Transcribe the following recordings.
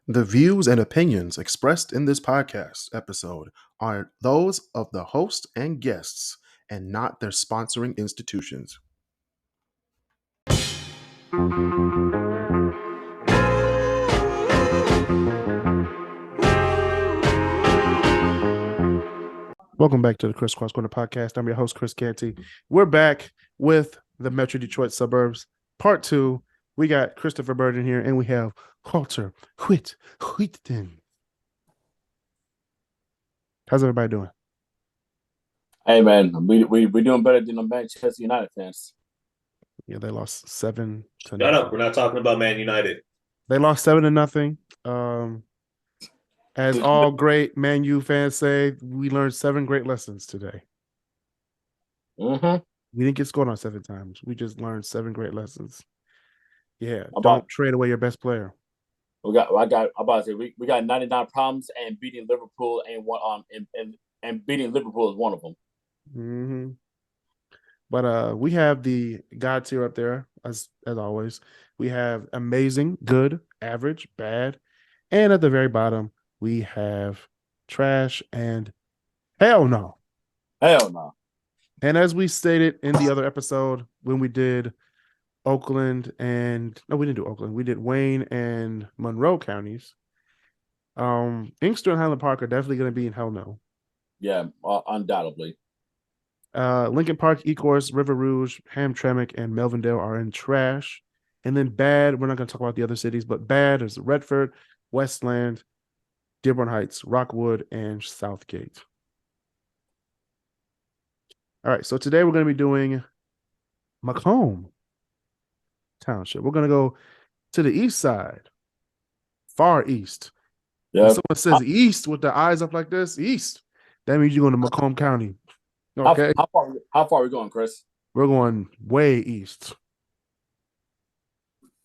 The views and opinions expressed in this podcast episode are those of the host and guests and not their sponsoring institutions. Welcome back to the KrisCross Corner podcast. I'm your host, Kris Canty. We're back with the Metro Detroit Suburbs, part 2. We got Christopher Burden here, and we have Walter Whitten. How's everybody doing? Hey man, we doing better than the Manchester United fans. Yeah, they lost 7 to Shut nothing. up. We're not talking about Man United. They lost 7-0. As all great Man U fans say, we learned 7 great lessons today. Mm-hmm. We didn't get scored on 7 times. We just learned 7 great lessons. Yeah, don't trade away your best player. We got 99 problems, and beating Liverpool and beating Liverpool is one of them. Mm-hmm. But we have the God tier up there as always. We have amazing, good, average, bad, and at the very bottom we have trash and hell no. Hell no. And as we stated in the other episode when we did Oakland and no, we didn't do Oakland. We did Wayne and Monroe counties. Inkster and Highland Park are definitely going to be in hell no. Yeah, undoubtedly. Lincoln Park, Ecorse, River Rouge, Hamtramck, and Melvindale are in trash. And then bad, we're not going to talk about the other cities, but bad is Redford, Westland, Dearborn Heights, Rockwood, and Southgate. All right, so today we're going to be doing Macomb Township. We're going to go to the east side, far east. Yeah. When someone says east with the eyes up like this, east, that means you're going to Macomb County. Okay. How far are we going, Chris? We're going way east.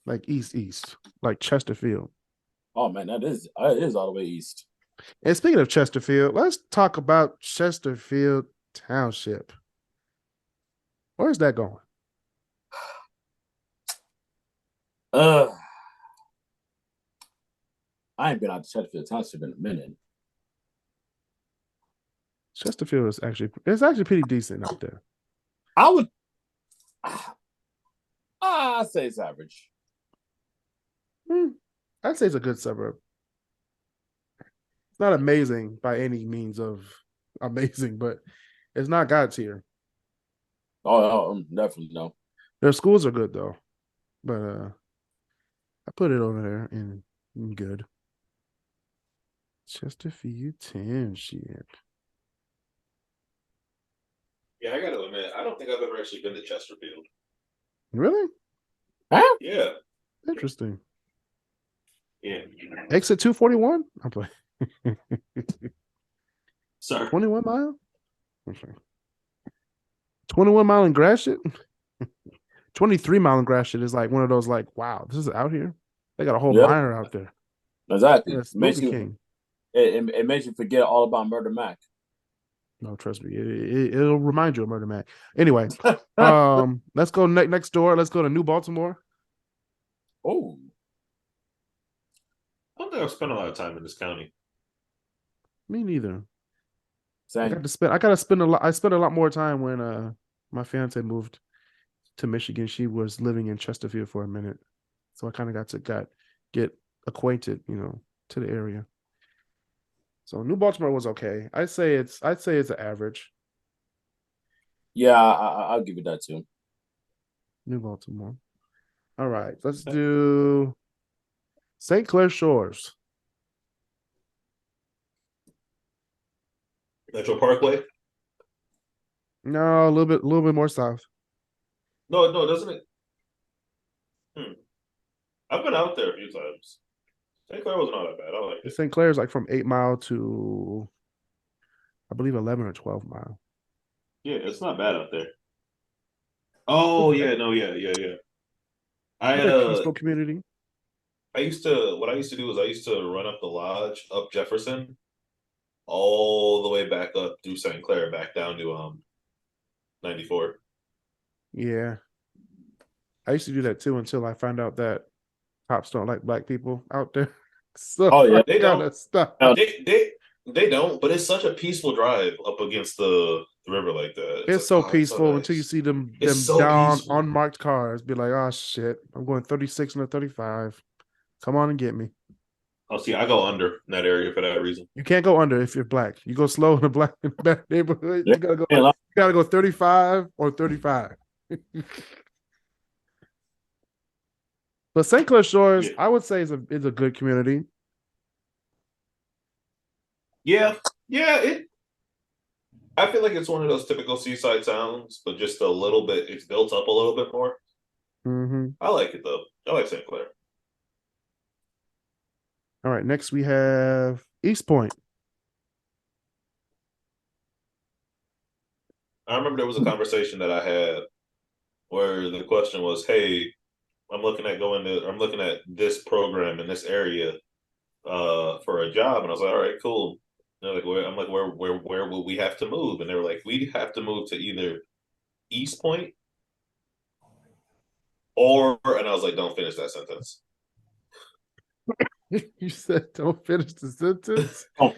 Like east, like Chesterfield. Oh man, it is all the way east. And speaking of Chesterfield, let's talk about Chesterfield Township. Where's that going? I ain't been out to Chesterfield Township in a minute. Chesterfield is actually pretty decent out there. I'd say it's average. I'd say it's a good suburb. It's not amazing by any means of amazing, but it's not God tier. Oh, definitely no. Their schools are good though, but I put it over there in good. Chesterfield Township. Yeah, I got to admit, I don't think I've ever actually been to Chesterfield. Really? Huh? Yeah. Interesting. Yeah. Exit 241? I'm playing. Sorry. 21 mile? Okay. 21 mile in Gratiot? 23 mile in Gratiot is like one of those like, wow, this is out here? They got a whole miner out there. Exactly. Yeah, it makes you forget all about Murder Mac. No, trust me. It'll remind you of Murder Mac. Anyway, let's go next door. Let's go to New Baltimore. Oh. I don't think I've spent a lot of time in this county. Me neither. Same. I gotta spend a lot. I spent a lot more time when my fiance moved to Michigan. She was living in Chesterfield for a minute, so I kind of got to get acquainted, to the area. So New Baltimore was okay. I'd say it's an average. Yeah, I'll give it that too. New Baltimore. All right, let's do St. Clair Shores. Metro Parkway? No, a little bit more south. No, doesn't it? I've been out there a few times. St. Clair wasn't all that bad. I like it. St. Clair is like from 8 mile to, I believe, 11 or 12 mile. Yeah, it's not bad out there. Oh yeah, no, yeah. I had a peaceful community. What I used to do is I used to run up the lodge up Jefferson, all the way back up through St. Clair, back down to 94. Yeah, I used to do that too until I found out that cops don't like black people out there. So Oh, yeah. They gotta don't. stop. They don't. But it's such a peaceful drive up against the river like that. It's like, so oh, it's so peaceful until you nice. see them It's so down peaceful. unmarked cars. Be like, oh shit, I'm going 36 and a 35. Come on and get me. Oh, see, I go under in that area for that reason. You can't go under if you're black. You go slow in a black neighborhood. Yeah. You gotta go 35 or 35. But St. Clair Shores, Yeah. I would say is a good community. Yeah. I feel like it's one of those typical seaside towns, but just a little bit. It's built up a little bit more. Mm-hmm. I like it though. I like St. Clair. All right, next we have East Point. I remember there was a conversation that I had where the question was, "Hey, I'm looking at this program in this area for a job," and I was like, "All right, cool." And they're like, where will we have to move?" And they were like, "We have to move to either East Point or," and I was like, "Don't finish that sentence." You said don't finish the sentence. Oh,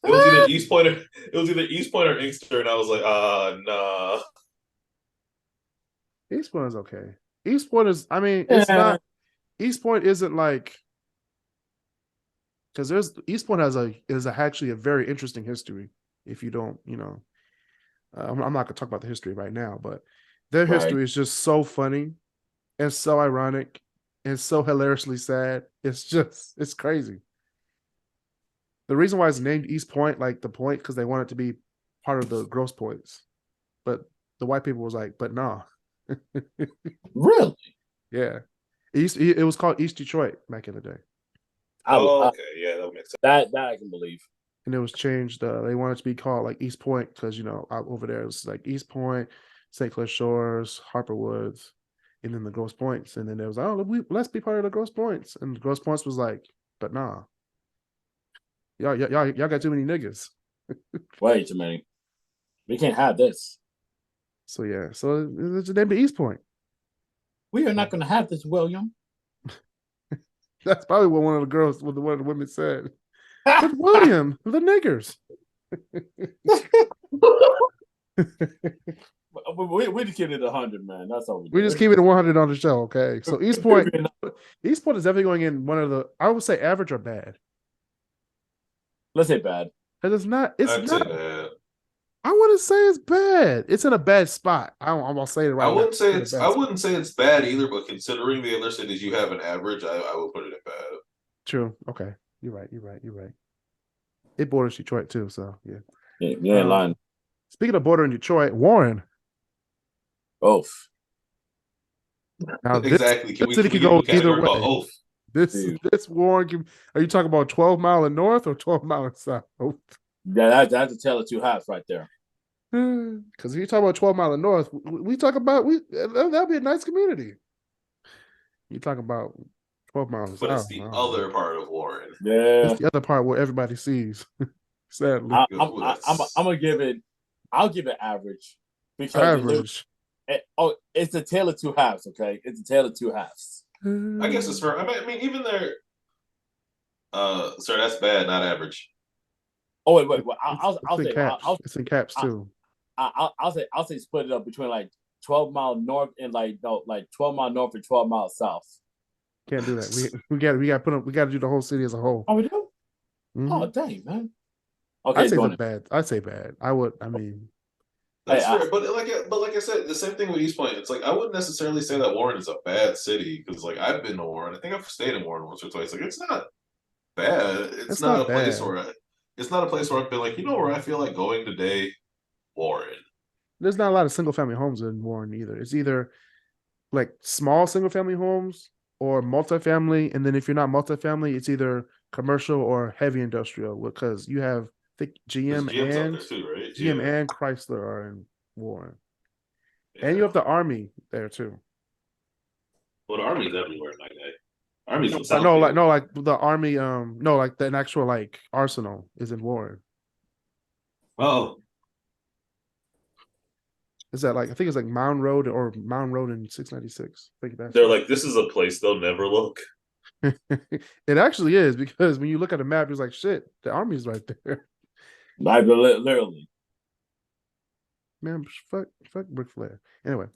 It was either East Point or Inkster, and I was like, nah. East Point is okay. East Point is, I mean, yeah. it's not. East Point isn't like, because there's East Point is actually a very interesting history. If you don't, I'm not going to talk about the history right now, but their Right. history is just so funny and so ironic and so hilariously sad. It's crazy. The reason why it's named East Point, like the point, because they want it to be part of the Gross Points, but the white people was like, but no. Really? Yeah. It was called East Detroit back in the day. Okay, yeah, that makes sense. That I can believe. And it was changed. They wanted to be called like East Point because out over there it's like East Point, St. Clair Shores, Harper Woods, and then the Gross Points. And then there was let's be part of the Gross Points. And the Gross Points was like, but nah, y'all got too many niggas. Way too many. We can't have this. So yeah, so it's named East Point. We are not going to have this, William. That's probably what one of the women said. But William, the niggers. We just keep it 100, man. That's all we just keep it 100 on the show, okay? So East Point is definitely going in one of the, I would say, average or bad. Let's say bad. Because it's not. I'd say bad. I wouldn't say it's bad. It's in a bad spot. I'm gonna say it right now. I wouldn't say it's bad either, but considering the other cities you have an average, I would put it at bad. True. Okay. You're right. It borders Detroit too, so yeah. You ain't lying. Speaking of bordering Detroit, Warren. Oaf. Now Exactly. This city could go either way. Oaf. This Warren. Are you talking about 12 mile in north or 12 mile in south? Yeah, that's a tale of two halves right there. Because if you talk about 12 mile in north, we talk about that'd be a nice community. You talk about 12 miles. But it's the other part of Warren. Yeah, it's the other part where everybody sees. Sadly, I'm gonna give it. I'll give it average because average. It's a tale of two halves. Okay, it's a tale of two halves. I guess it's fair. I mean, even there. Sir, that's bad, not average. Oh wait. I'll say caps. It's in caps too. I'll say split it up between like 12 mile north and like 12 mile north and 12 miles south. Can't do that. We got to do the whole city as a whole. Oh, we do? Mm-hmm. Oh, dang, man. Okay, I'd say bad. I mean, that's fair. But like I said, the same thing with East Point. It's like I wouldn't necessarily say that Warren is a bad city because like I've been to Warren. I think I've stayed in Warren once or twice. Like it's not bad. It's not a place where I've been like, where I feel like going today, Warren. There's not a lot of single family homes in Warren either. It's either like small single family homes or multifamily, and then if you're not multifamily, it's either commercial or heavy industrial because you have GM and Chrysler are in Warren, and you have the Army there too. Well, the Army's everywhere, like that. Army's in South. Like the Army. Like the actual like arsenal is in Warren. Oh, is that like I think it's like Mound Road and 696. They're like, this is a place they'll never look. It actually is, because when you look at the map, it's like shit. The army's right there. Like literally. Man, fuck Ric Flair. Anyway,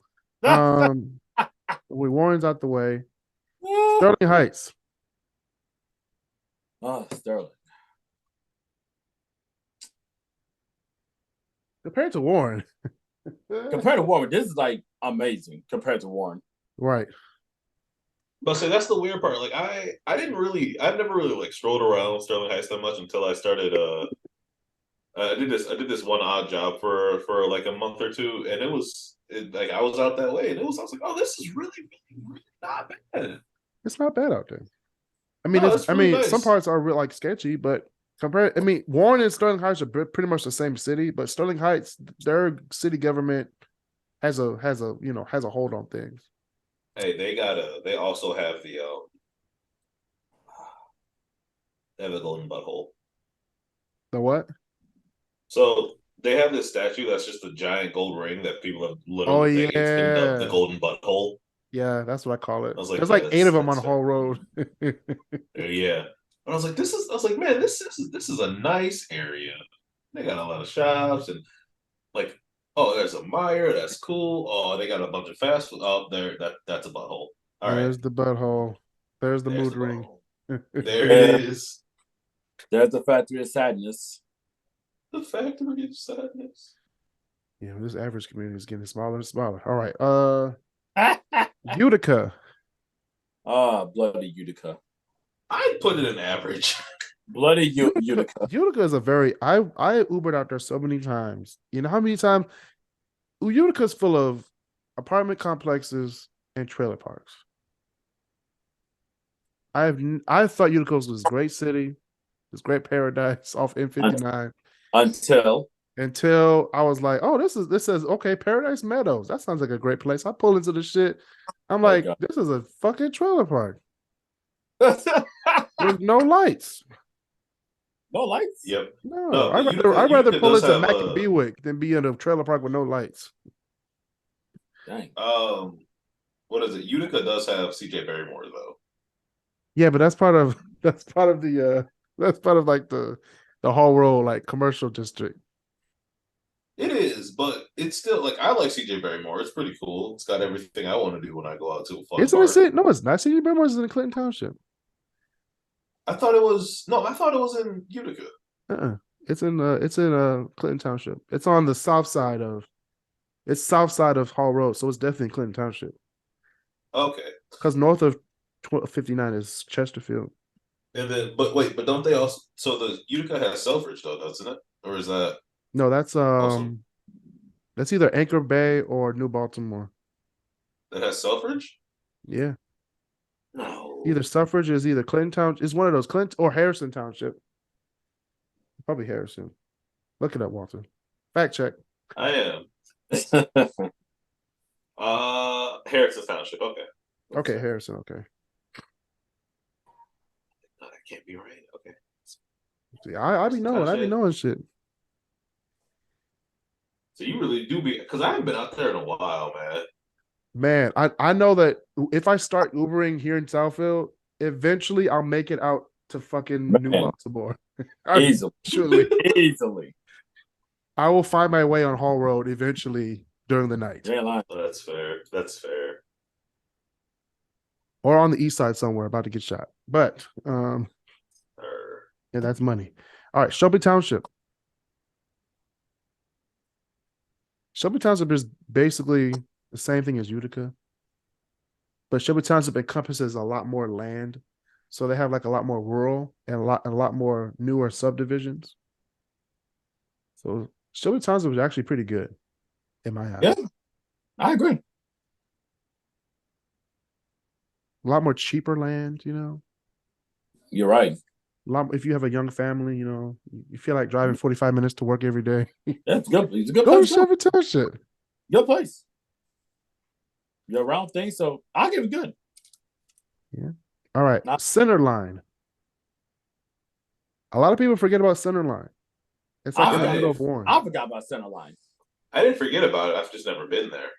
Warren's out the way. Sterling Heights. Oh, Sterling. Compared to Warren. Compared to Warren, this is like amazing compared to Warren. Right. But see, that's the weird part. Like I've never really like strolled around Sterling Heights that much until I started I did this one odd job for like a month or two, and like I was out that way, and I was like, oh, this is really, really, really not bad. It's not bad out there. I mean, No, it's really nice. Some parts are real, like sketchy, but Warren and Sterling Heights are pretty much the same city, but Sterling Heights, their city government has a hold on things. Hey, they also have the golden butthole. The what? So they have this statue that's just a giant gold ring that people have literally taken the golden butthole. Yeah, that's what I call it. I was like, there's like 8 of them on the whole road. Yeah. And I was like, man, this is a nice area. They got a lot of shops and like, oh, there's a Meijer, that's cool. Oh, they got a bunch of fast food. Oh, that's a butthole. All There's right. the butthole. There's the mood ring. There it is. There's the factory of sadness. The factory of sadness. Yeah, this average community is getting smaller and smaller. All right. Utica. Bloody Utica. I'd put it in average. Bloody Utica. Utica is I Ubered out there so many times. You know how many times? Utica's full of apartment complexes and trailer parks. I thought Utica was a great city, this great paradise off M59. Until I was like, oh, this says okay, Paradise Meadows. That sounds like a great place. I pull into the shit. I'm like, this is a fucking trailer park with no lights. No lights? Yep. No, I'd rather pull into Macomb than be in a trailer park with no lights. Dang. What is it? Utica does have CJ Barrymore though. Yeah, but that's part of like the whole road, like commercial district. It is, but it's still like I like CJ Barrymore. It's pretty cool. It's got everything I want to do when I go out to a fun park. No, it's not. CJ Barrymore is in Clinton Township. I thought it was in Utica. It's in Clinton Township. It's on the south side of Hall Road, so it's definitely Clinton Township. Okay. Because north of 59 is Chesterfield. And then, but don't they also? So the Utica has Selfridge though, doesn't it? Or is that? No, that's awesome. That's either Anchor Bay or New Baltimore. That has Selfridge? Yeah. No. Either Suffrage is either Clinton Township, is one of those Clinton or Harrison Township. Probably Harrison. Look it up, Walter. Fact check. I am. Harrison Township. Okay. Okay, Harrison. Okay. No, that can't be right. Okay. See, I be knowing shit. So you really do because I haven't been out there in a while, man. Man, I know that if I start Ubering here in Southfield, eventually I'll make it out to fucking New Baltimore. Easily. I will find my way on Hall Road eventually during the night. That's fair. Or on the east side somewhere about to get shot. But yeah, that's money. All right, Shelby Township. Shelby Township is basically the same thing as Utica, but Shelby Township encompasses a lot more land, so they have like a lot more rural and a lot more newer subdivisions. So Shelby Township is actually pretty good in my eyes. Yeah, I agree. A lot more cheaper land, you know. You're right. If you have a young family, you know, you feel like driving 45 minutes to work every day. That's good. It's a good Go to place. Shelby Township. Good place. You're around things, so I'll give it good. Yeah. All right. Center Line. A lot of people forget about Center Line. It's like in the middle of Warren. I forgot about Center Line. I didn't forget about it. I've just never been there.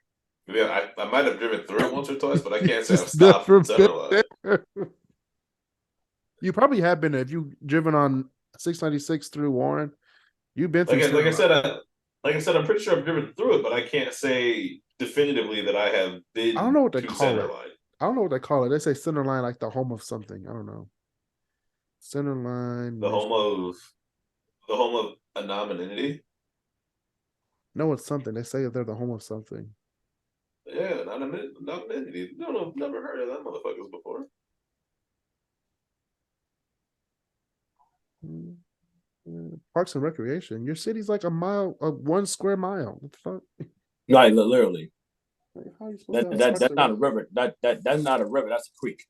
Maybe I might have driven through it once or twice, but I can't say I've stopped at Center Line. You probably have been there. If you've driven on 696 through Warren, you've been through Like I Centerline. said, I'm pretty sure I've driven through it, but I can't say definitively that I have I don't been know what they to call it. Centerline. I don't know what they call it. They say Centerline like the home of something. I don't know. Centerline. The home of anonymity. No, it's something. They say they're the home of something. Yeah, anonymity. No, never heard of that motherfuckers before. Parks and Recreation. Your city's like a mile, 1 square mile. What the fuck? Like literally. Like, how are you supposed to have Parks That's and not Rec? a river. That's not a river. That's a creek.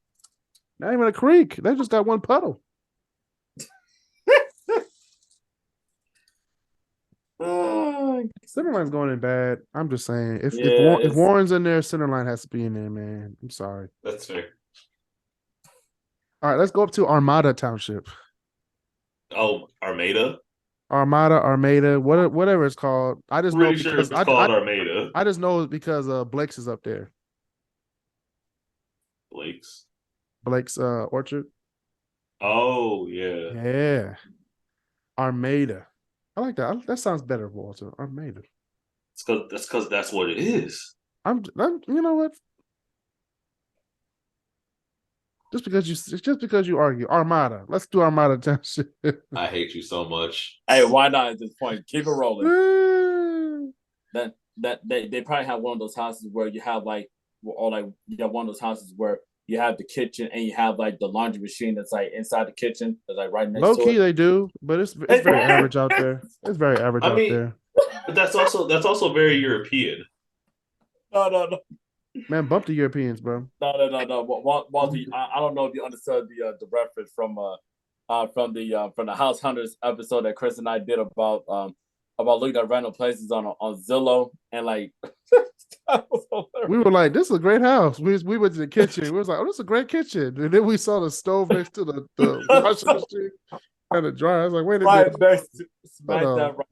Not even a creek. They just got one puddle. Centerline's going in bad. I'm just saying. If Warren's in there, Centerline has to be in there, man. I'm sorry. That's fair. All right, let's go up to Armada Township. Oh, Armada. Armada, whatever it's called. I just know Pretty sure because it's called Armada. I just know because Blake's is up there. Blake's Orchard. Oh yeah. Yeah. Armada. I like that. That sounds better, Walter. Armada. That's because that's what it is. I'm you know what? Just because you argue. Armada. Let's do Armada Township. I hate you so much. Hey, why not at this point? Keep it rolling. that they probably have one of those houses where you have like, or like you have one of those houses where you have the kitchen and you have like the laundry machine that's like inside the kitchen that's like right next to it. Low key they do, but it's very average out there. It's very average out there. But that's also very European. No. Man, bump the Europeans, bro. No. Walter, I don't know if you understood the reference from the House Hunters episode that Kris and I did about looking at random places on Zillow and like we were like, this is a great house. We went to the kitchen. We was like, oh, this is a great kitchen. And then we saw the stove next to the washing machine and the dryer. I was like, wait a minute. Smack that right.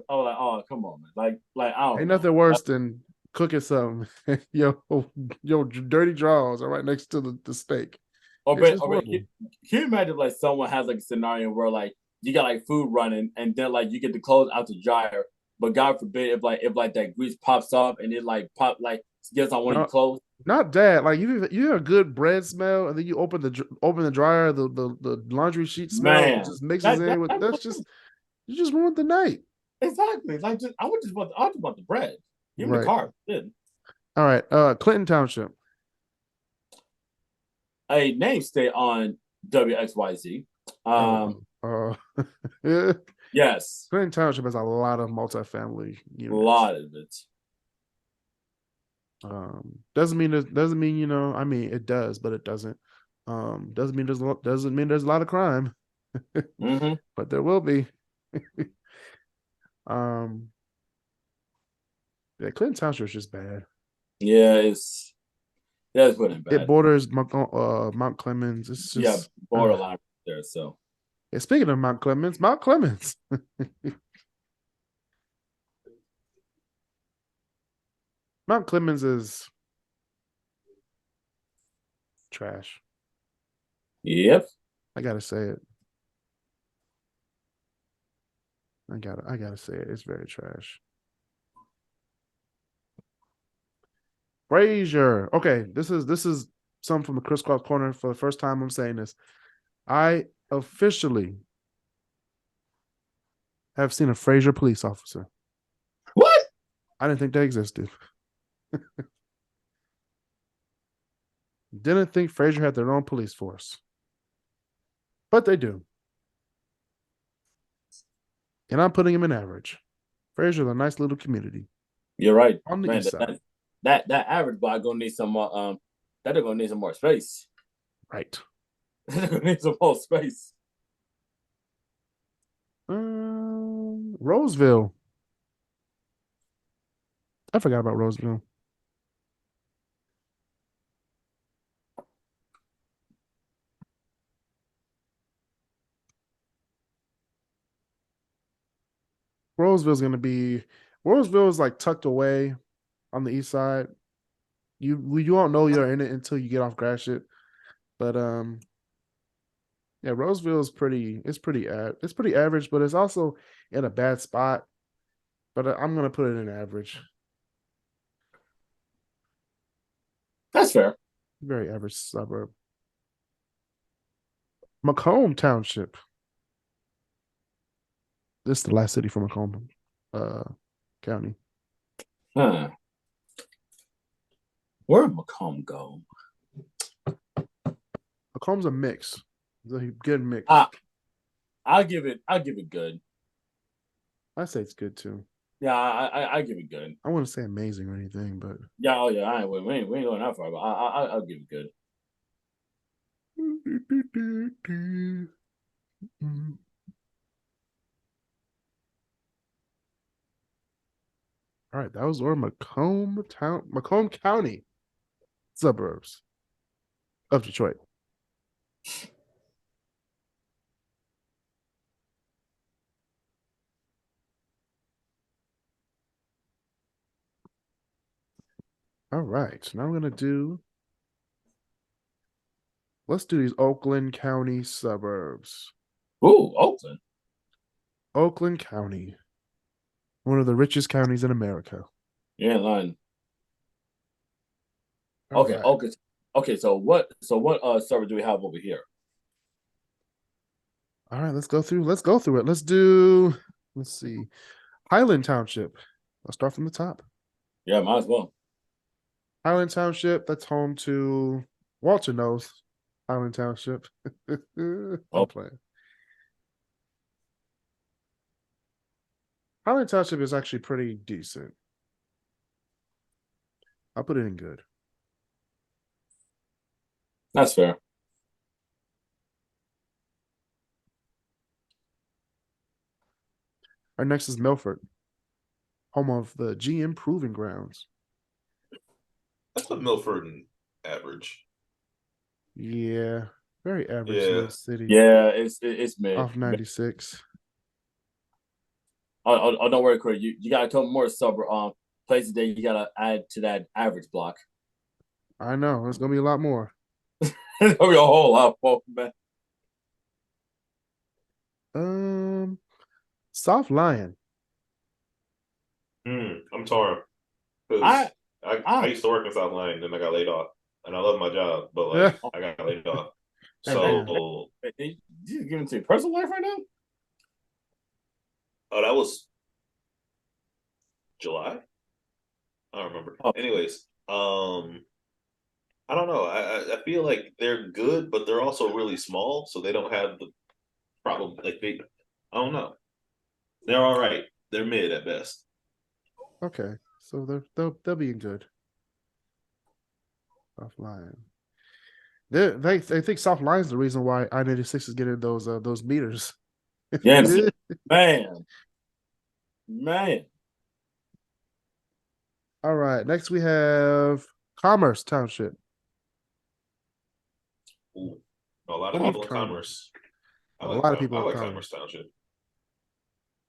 I was like, oh, come on, man. Like I don't ain't know. Nothing worse than cooking something. Yo, dirty drawers are right next to the steak. Can you imagine like someone has like a scenario where like you got like food running and then like you get the clothes out the dryer, but God forbid if that grease pops up and it like gets on one of your clothes. Not that. Like you hear a good bread smell, and then you open the dryer, the laundry sheet smell, man, just mixes in with you just ruined the night. Exactly. Like I just want the bread. Give me the carb. All right. Clinton Township. A name stay on WXYZ. Yes. Clinton Township has a lot of multifamily units. A lot of it. Doesn't mean I mean it does, but it doesn't. Doesn't mean there's a lot of crime. Mm-hmm. But there will be. Yeah, Clinton Township is just bad. Yeah, it's pretty bad. It borders Mount Clemens. It's just borderline there. So, yeah, speaking of Mount Clemens. Mount Clemens is trash. Yep. I gotta say it. I gotta say it. It's very trash. Frazier. Okay, this is something from the KrisCross Corner. For the first time I'm saying this. I officially have seen a Frazier police officer. What? I didn't think they existed. Didn't think Frazier had their own police force. But they do. And I'm putting him in average. Frazier's a nice little community. You're right. On the east side. That average bar gonna need some more they're gonna need some more space. Right. They're gonna need some more space. Roseville. I forgot about Roseville. Roseville is like tucked away on the east side. You won't know you're in it until you get off Gratiot. But Yeah, Roseville is pretty. It's pretty. It's pretty average, but it's also in a bad spot. But I'm gonna put it in average. That's fair. Very average suburb. Macomb Township. This is the last city from Macomb County. Huh. Where'd Macomb go? Macomb's a mix. It's a good mix. I'll give it good. I say it's good too. Yeah, I give it good. I wouldn't say amazing or anything, but yeah, we ain't going that far, but I'll give it good. All right, that was our Macomb County suburbs of Detroit. All right, so now we're gonna do. Let's do these Oakland County suburbs. Ooh, Oakland. Oakland County, one of the richest counties in America. Yeah, lying. All Okay, right. okay. So what suburb do we have over here? All right, let's go through it. Let's see. Highland Township. Let's start from the top. Yeah, might as well. Highland Township, that's home to Walter knows Highland Township. I'm playing. Highland Township is actually pretty decent. I'll put it in good. That's fair. Our next is Milford, home of the GM Proving Grounds. That's what Milford and average. Yeah, very average little city. Yeah, it's mid. Off 96. Oh, don't worry, Chris. You gotta come more suburb places that you gotta add to that average block. I know it's gonna be a lot more. It's gonna be a whole lot more, man. South Lion. I'm torn because I used to work in South Lyon, then I got laid off, and I love my job, but like I got laid off. So you giving to your personal life right now? Oh, that was July. I don't remember. Oh. Anyways, I don't know. I feel like they're good, but they're also really small, so they don't have the problem. Like I don't know. They're all right. They're mid at best. Okay, so they'll be good. South Lion. They think South Lion's the reason why I-96 is getting those meters. Yes, man. All right, next we have Commerce Township. Ooh, a lot of people in Commerce. A lot of people I in like Commerce. Commerce Township.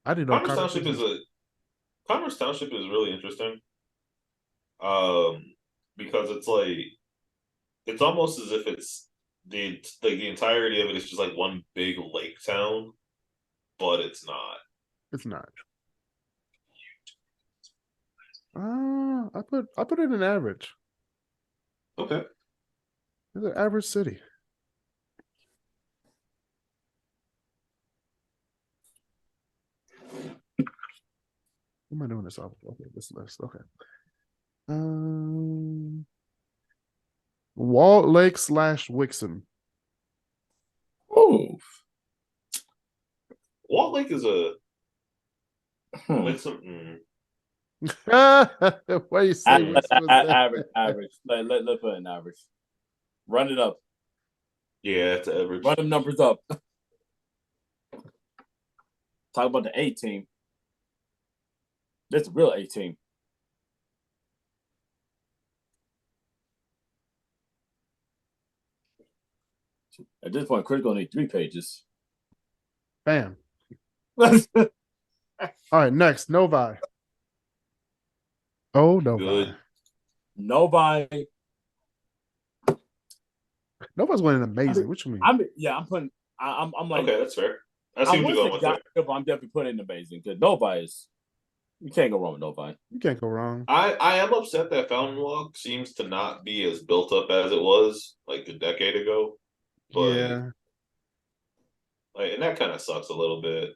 I didn't know Commerce Township is really interesting. Because it's like it's almost as if it's the entirety of it is just like one big lake town, but it's not. It's not. I put it in average. Okay. It's an average city. What am I doing this off? Okay, this list. Okay. Walt Lake / Wixom. Oh, Walt Lake is a Wixom. Why you say average? Let's put an average. Run it up. Yeah, it's average. Run them numbers up. Talk about the A team. That's a real A team. At this point, Chris gonna need 3 pages. Bam. All right, next, Novi. Oh, Novi. Good. Novi's Novi's winning amazing. What you mean? I'm putting I'm like, okay, that's fair. I I see what you're would going say with God, there. but I'm definitely putting in amazing because Novi is you can't go wrong with Novi. You can't go wrong. I am upset that Fountain Walk seems to not be as built up as it was like a decade ago. But Yeah, like, and that kind of sucks a little bit. it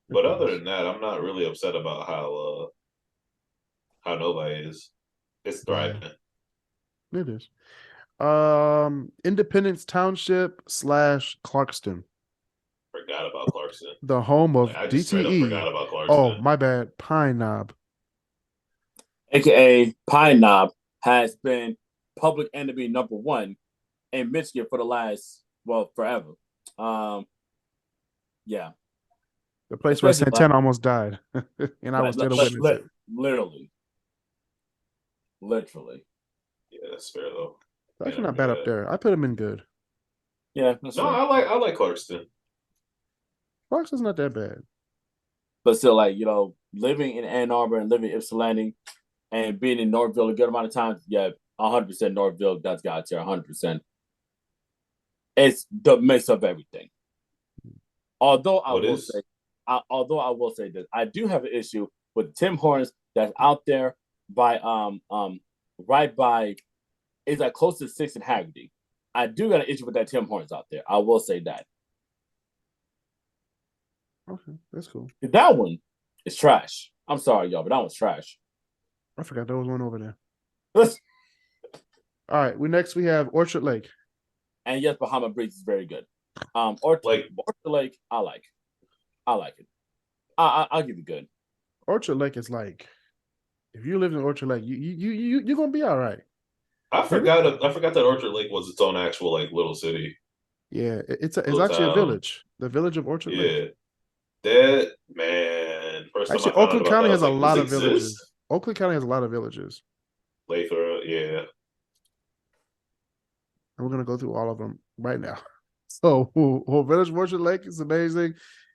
But other does. than that, I'm not really upset about how Novi is. It's Yeah, thriving. it is. Independence Township / Clarkston, Forgot about Clarkson. the home Like of I just straight up DTE. forgot about Oh, Clarkson. my bad. Pine Knob. AKA Pine Knob has been public enemy number one in Michigan for the last forever. Yeah, The place where especially Santana almost died. And I was there to witness it. literally. Yeah, that's fair though. It's Can't actually not argue bad up that. there. I put him in good. Yeah, that's No, fair. I like Clarkston. Clarkston's not that bad. But still, like, living in Ann Arbor and living in Ypsilanti and being in Northville a good amount of times, yeah, 100% Northville, that's God's here, 100%. It's the mix of everything. Although I What will is? say, this, I do have an issue with Tim Hortons that's out there by right by is like close to 6th and Haggerty. I do got an issue with that Tim Hortons out there. I will say that. Okay, that's cool. That one is trash. I'm sorry, y'all, but that one's trash. I forgot there was one over there. All right, we have Orchard Lake. And yes, Bahama Breeze is very good. Orchard Lake, I like it. I'll give you good. Orchard Lake is like, if you live in Orchard Lake, you're gonna be all right. I forgot that Orchard Lake was its own actual like little city. Yeah, it's Little actually a town. village. The village of Orchard Lake. Yeah. That man. First time Actually, I found out Oakland about County that, I has was a like, lot this of villages. exists? Oakland County has a lot of villages. Lathrop, yeah. And we're gonna go through all of them right now. So, Village of Orchard Lake is amazing.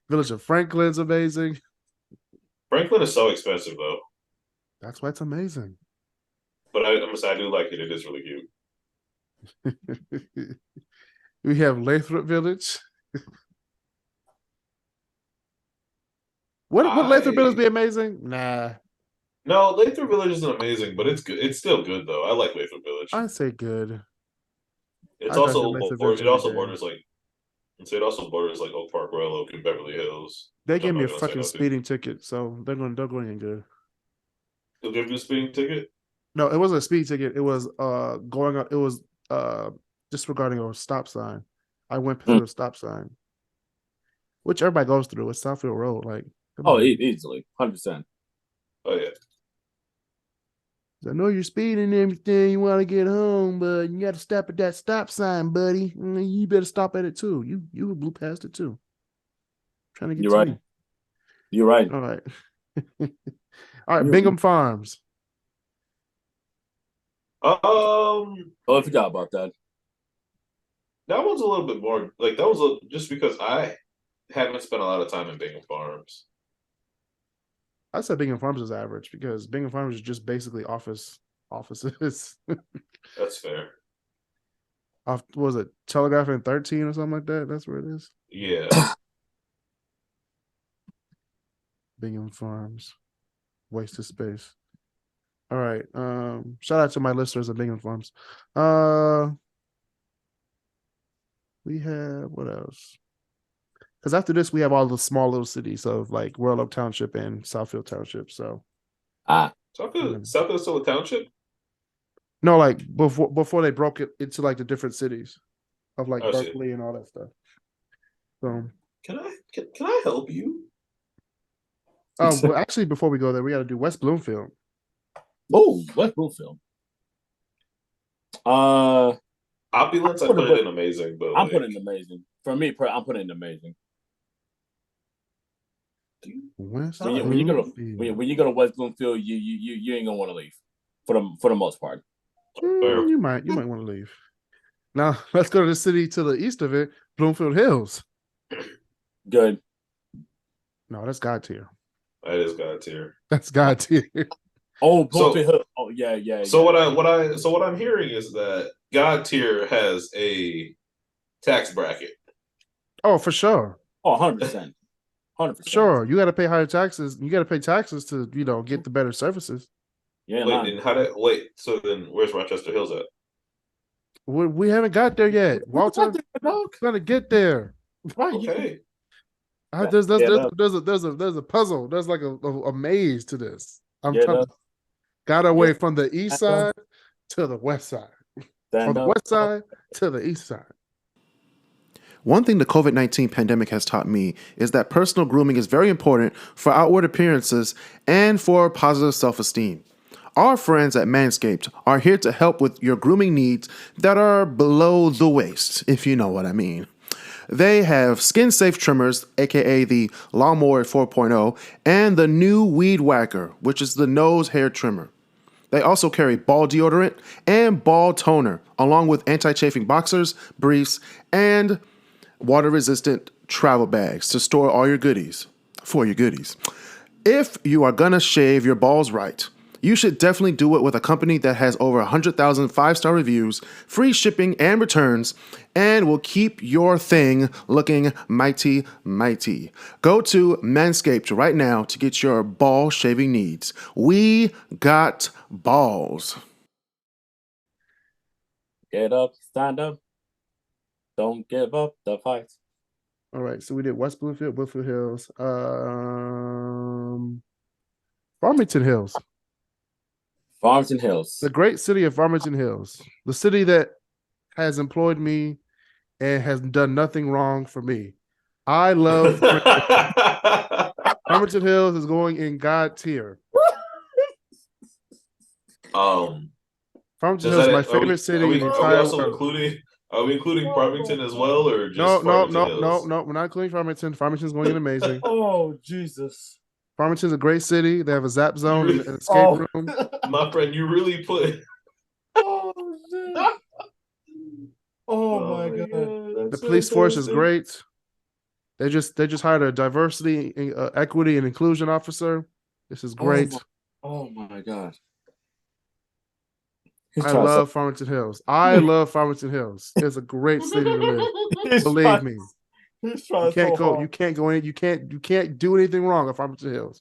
Village of Franklin's amazing. Franklin is so expensive though. That's why it's amazing. But I must say I do like it. It is really cute. We have Lathrop Village. Would Lathrop Village be amazing? Nah. No, Lathrop Village isn't amazing, but it's good. It's still good though. I like Lathrop Village. I'd say good. It's I drive also through Lathrop Village every day. it also borders like Oak Park, Royal Oak, and Beverly Hills. They which I'm gave me a not gonna say fucking no to. speeding ticket, so they're going in good. They'll give you a speeding ticket? No, it wasn't a speeding ticket. It was going on. It was disregarding a stop sign. I went through a stop sign, which everybody goes through. It's Southfield Road. Like, easily, 100%. Oh yeah. I know you're speeding and everything. You want to get home, but you got to stop at that stop sign, buddy. You better stop at it too. You blew past it too. Trying to get You're to right. me. You're right. All right. All right. Bingham Farms. I forgot about that. That one's a little bit more like just because I haven't spent a lot of time in Bingham Farms. I said Bingham Farms is average because Bingham Farms is just basically offices. That's fair. What was it, Telegraph and 13 or something like that? That's where it is. Yeah. Bingham Farms. Wasted space. All right. Shout out to my listeners at Bingham Farms. We have what else? Because after this, we have all the small little cities of like Royal Oak Township and Southfield Township. So, Southfield's still a township? No, like before they broke it into like the different cities of like Berkeley and all that stuff. So, can I help you? Well, actually, before we go there, we got to do West Bloomfield. Oh, West Bloomfield. Opulence, I put it in amazing, but I'm putting it in amazing. For me, I'm putting it in amazing. When you go to West Bloomfield, you ain't gonna want to leave for the most part. You might want to leave. Now let's go to the city to the east of it, Bloomfield Hills. Good. No, that's God tier. That is God tier. That's God tier. Oh, Bloomfield Hills. Oh yeah. So what I'm hearing is that God tier has a tax bracket. Oh, for sure. Oh, 100%. 100%. Sure. You got to pay higher taxes. You got to pay taxes to, get the better services. Yeah. So then where's Rochester Hills at? We haven't got there yet. Walter, trying to get there. Right. Okay. There's a puzzle. There's like a maze to this. Got our way from the east side to the west side. From the west side to the east side. One thing the COVID-19 pandemic has taught me is that personal grooming is very important for outward appearances and for positive self-esteem. Our friends at Manscaped are here to help with your grooming needs that are below the waist, if you know what I mean. They have skin-safe trimmers, aka the Lawnmower 4.0, and the new Weed Whacker, which is the nose hair trimmer. They also carry ball deodorant and ball toner, along with anti-chafing boxers, briefs, and water-resistant travel bags to store all your goodies for your goodies. If you are gonna shave your balls right, you should definitely do it with a company that has over 100,000 5-star reviews, free shipping and returns, and will keep your thing looking mighty, mighty. Go to Manscaped right now to get your ball shaving needs. We got balls. Get up, stand up. Don't give up the fight. All right, so we did West Bloomfield, Woodfield Hills, Farmington Hills. Farmington Hills. The great city of Farmington Hills. The city that has employed me and has done nothing wrong for me. I love Farmington Hills is going in God tier. Farmington Hills is my favorite city in the entire world. Are we including Farmington as well, or just No. We're not including Farmington. Farmington's going in amazing. Oh, Jesus. Farmington's a great city. They have a zap zone and an escape room. My friend, you really put. Oh, shit. Oh my God. The police force is great. They just hired a diversity, equity, and inclusion officer. This is great. Oh my God. I love Farmington Hills. I love Farmington Hills. It's a great city to live. Believe me. You can't go. You can't go in. You can't do anything wrong at Farmington Hills.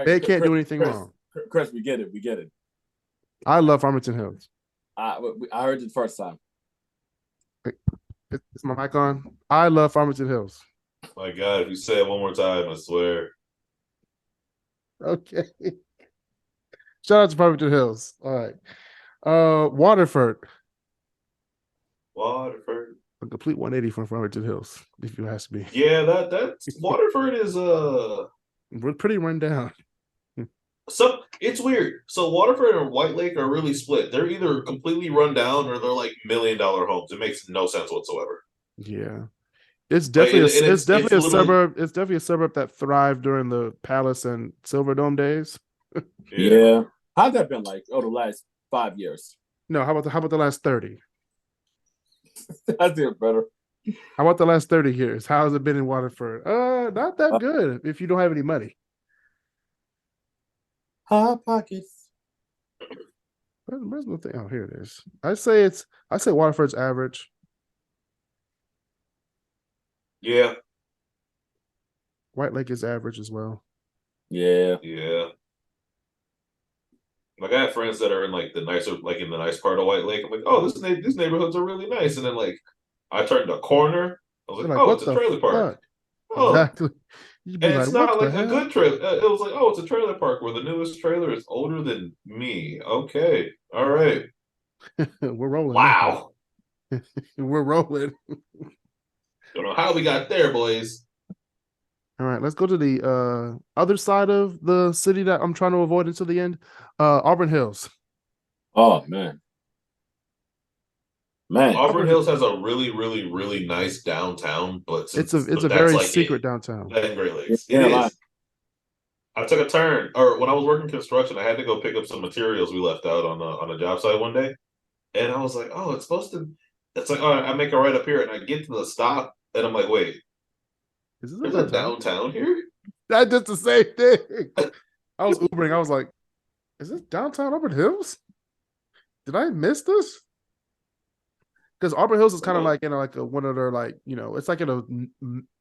They can't do anything wrong. Kris, we get it. We get it. I love Farmington Hills. I heard it the first time. Is my mic on? I love Farmington Hills. My God, if you say it one more time, I swear. Okay. Shout out to Farmington Hills. All right. Waterford. A complete 180 from Farmington Hills, if you ask me. Yeah, that's Waterford is we're pretty run down. So it's weird. So Waterford and White Lake are really split. They're either completely run down or they're like $1 million homes. It makes no sense whatsoever. Yeah. It's definitely it's definitely a suburb. It's definitely a suburb that thrived during the Palace and Silverdome days. Yeah. How's that been like the last 5 years? No, how about the last 30? That's even better. How about the last 30 years? How has it been in Waterford? Not that good if you don't have any money. Hot pockets. Where's the thing? Oh, here it is. I say Waterford's average. Yeah. White Lake is average as well. Yeah. Yeah. Like I have friends that are in like the nice part of White Lake. I'm like, oh, these neighborhoods are really nice. And then like I turned a corner. I was like, oh, it's a trailer park. Oh. Exactly. And it's not like a good trailer. It was like, oh, it's a trailer park where the newest trailer is older than me. Okay. All right. We're rolling. Wow. We're rolling. Don't know how we got there, boys. All right, let's go to the other side of the city that I'm trying to avoid until the end. Auburn Hills. Oh man. Auburn Hills has a really, really, really nice downtown, but it's a very like secret downtown. And Great Lakes. It is. I took a turn, or when I was working construction, I had to go pick up some materials we left out on a job site one day, and I was like, "Oh, it's supposed to." It's like, "Oh, I make a right up here," and I get to the stop, and I'm like, "Wait, there's a downtown here?" That's just the same thing. I was Ubering. I was like, "Is this downtown Auburn Hills? Did I miss this?" because Auburn Hills is kind of like like one of their it's like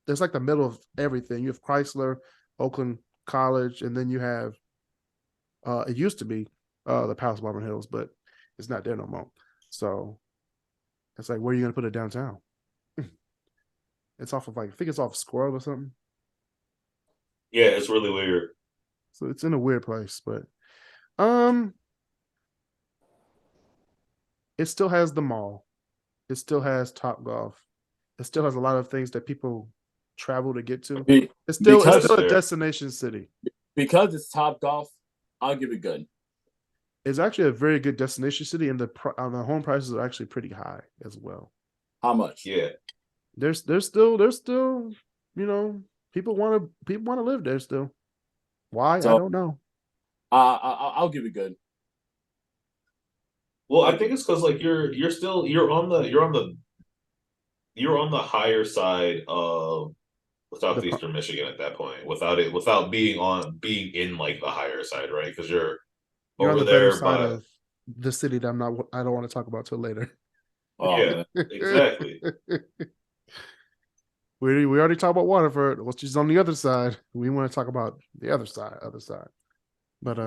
it's like the middle of everything. You have Chrysler, Oakland College, and then you have it used to be the Palace of Auburn Hills, but it's not there no more. So it's like, where are you gonna put it downtown? It's off of I think it's off Squirrel or something. Yeah, it's really weird. So it's in a weird place, but it still has the mall. It still has Top Golf. It still has a lot of things that people travel to get to. It's still a destination city. Because it's Top Golf, I'll give it good. It's actually a very good destination city, and the home prices are actually pretty high as well. How much? Yeah, there's still people want to live there still. Why? So, I don't know. I'll give it good. Well, I think it's because like you're on the higher side of Southeastern Michigan at that point without being in like the higher side, right? Because you're over on the there better side of the city that I don't want to talk about till later. Oh, yeah, exactly. We already talked about Waterford, which is on the other side. We want to talk about the other side. But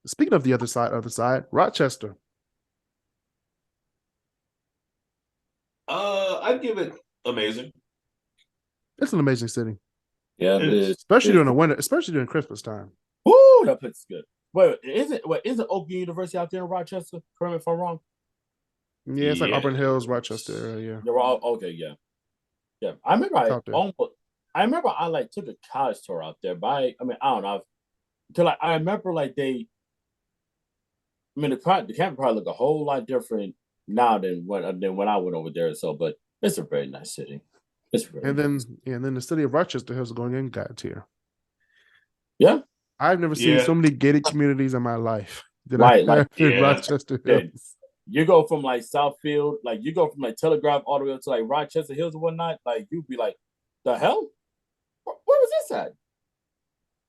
speaking of the other side, Rochester. I'd give it amazing. It's an amazing city. Yeah, it is. Especially during the winter, especially during Christmas time. Woo, that place is good. Wait, isn't Oakland University out there in Rochester? Correct me if I'm wrong. Yeah, it's like Auburn Hills, Rochester. Yeah. You're all okay. Yeah. I remember I like took a college tour out there, but I don't know. I remember like the campus probably look a whole lot different now than when I went over there. So, but it's a very nice city. And then the city of Rochester Hills going in God tier. Yeah, I've never seen so many gated communities in my life. Rochester Hills. You go from like Southfield, like you go from like Telegraph all the way up to like Rochester Hills and whatnot. Like you'd be like, the hell? Where was this at?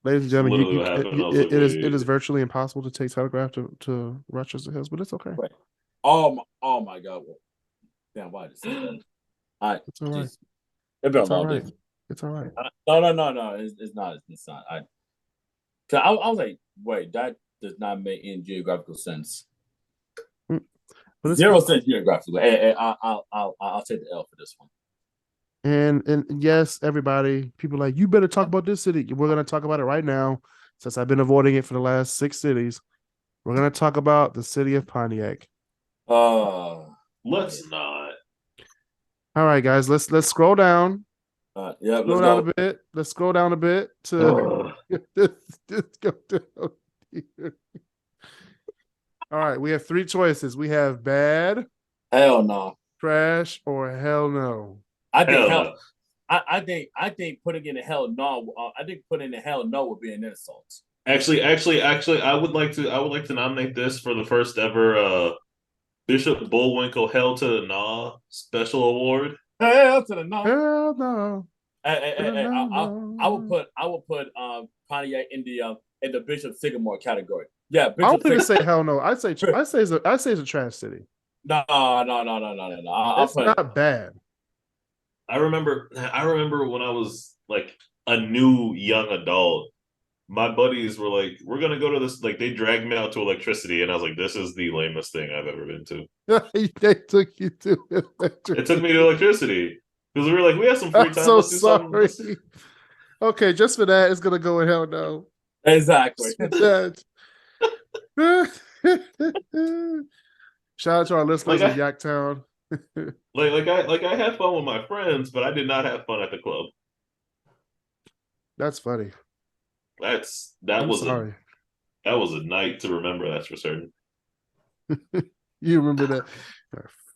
Ladies and gentlemen, it is virtually impossible to take Telegraph to Rochester Hills, but it's okay. Right. Oh my God! Damn, why did you say that? It's all right. It's been a long day. It's all right. No. It's not. I was like, wait, that does not make any geographical sense. But 0 cents geographically. Hey, I'll take the L for this one. And yes, everybody, people are like, you better talk about this city. We're going to talk about it right now. Since I've been avoiding it for the last 6 cities, we're going to talk about the city of Pontiac. Let's not. All right, guys, let's scroll down. Yeah, scroll down a bit. Let's scroll down a bit to just go down here. All right, we have 3 choices. We have bad, hell no, trash, or hell no. I think putting in a hell no. I think putting in a hell no would be an insult. Actually, I would like to nominate this for the first ever Bishop Bullwinkle Hell to the Nah special award. Hell to the nah. Hell no. I would put Pontiac in the Bishop Sycamore category. Yeah, Bishop I don't think say hell no. I say it's a trash city. No. It's not bad. I remember when I was like a new young adult, my buddies were like, we're gonna go to this, like they dragged me out to electricity, and I was like, this is the lamest thing I've ever been to. They took you to electricity. It took me to electricity. Because we were like, we have some free time. So sorry. Okay, just for that, it's gonna go in hell no. Exactly. Shout out to our listeners in Yaktown. I had fun with my friends, but I did not have fun at the club. That's funny. That was a night to remember. That's for certain. You remember that?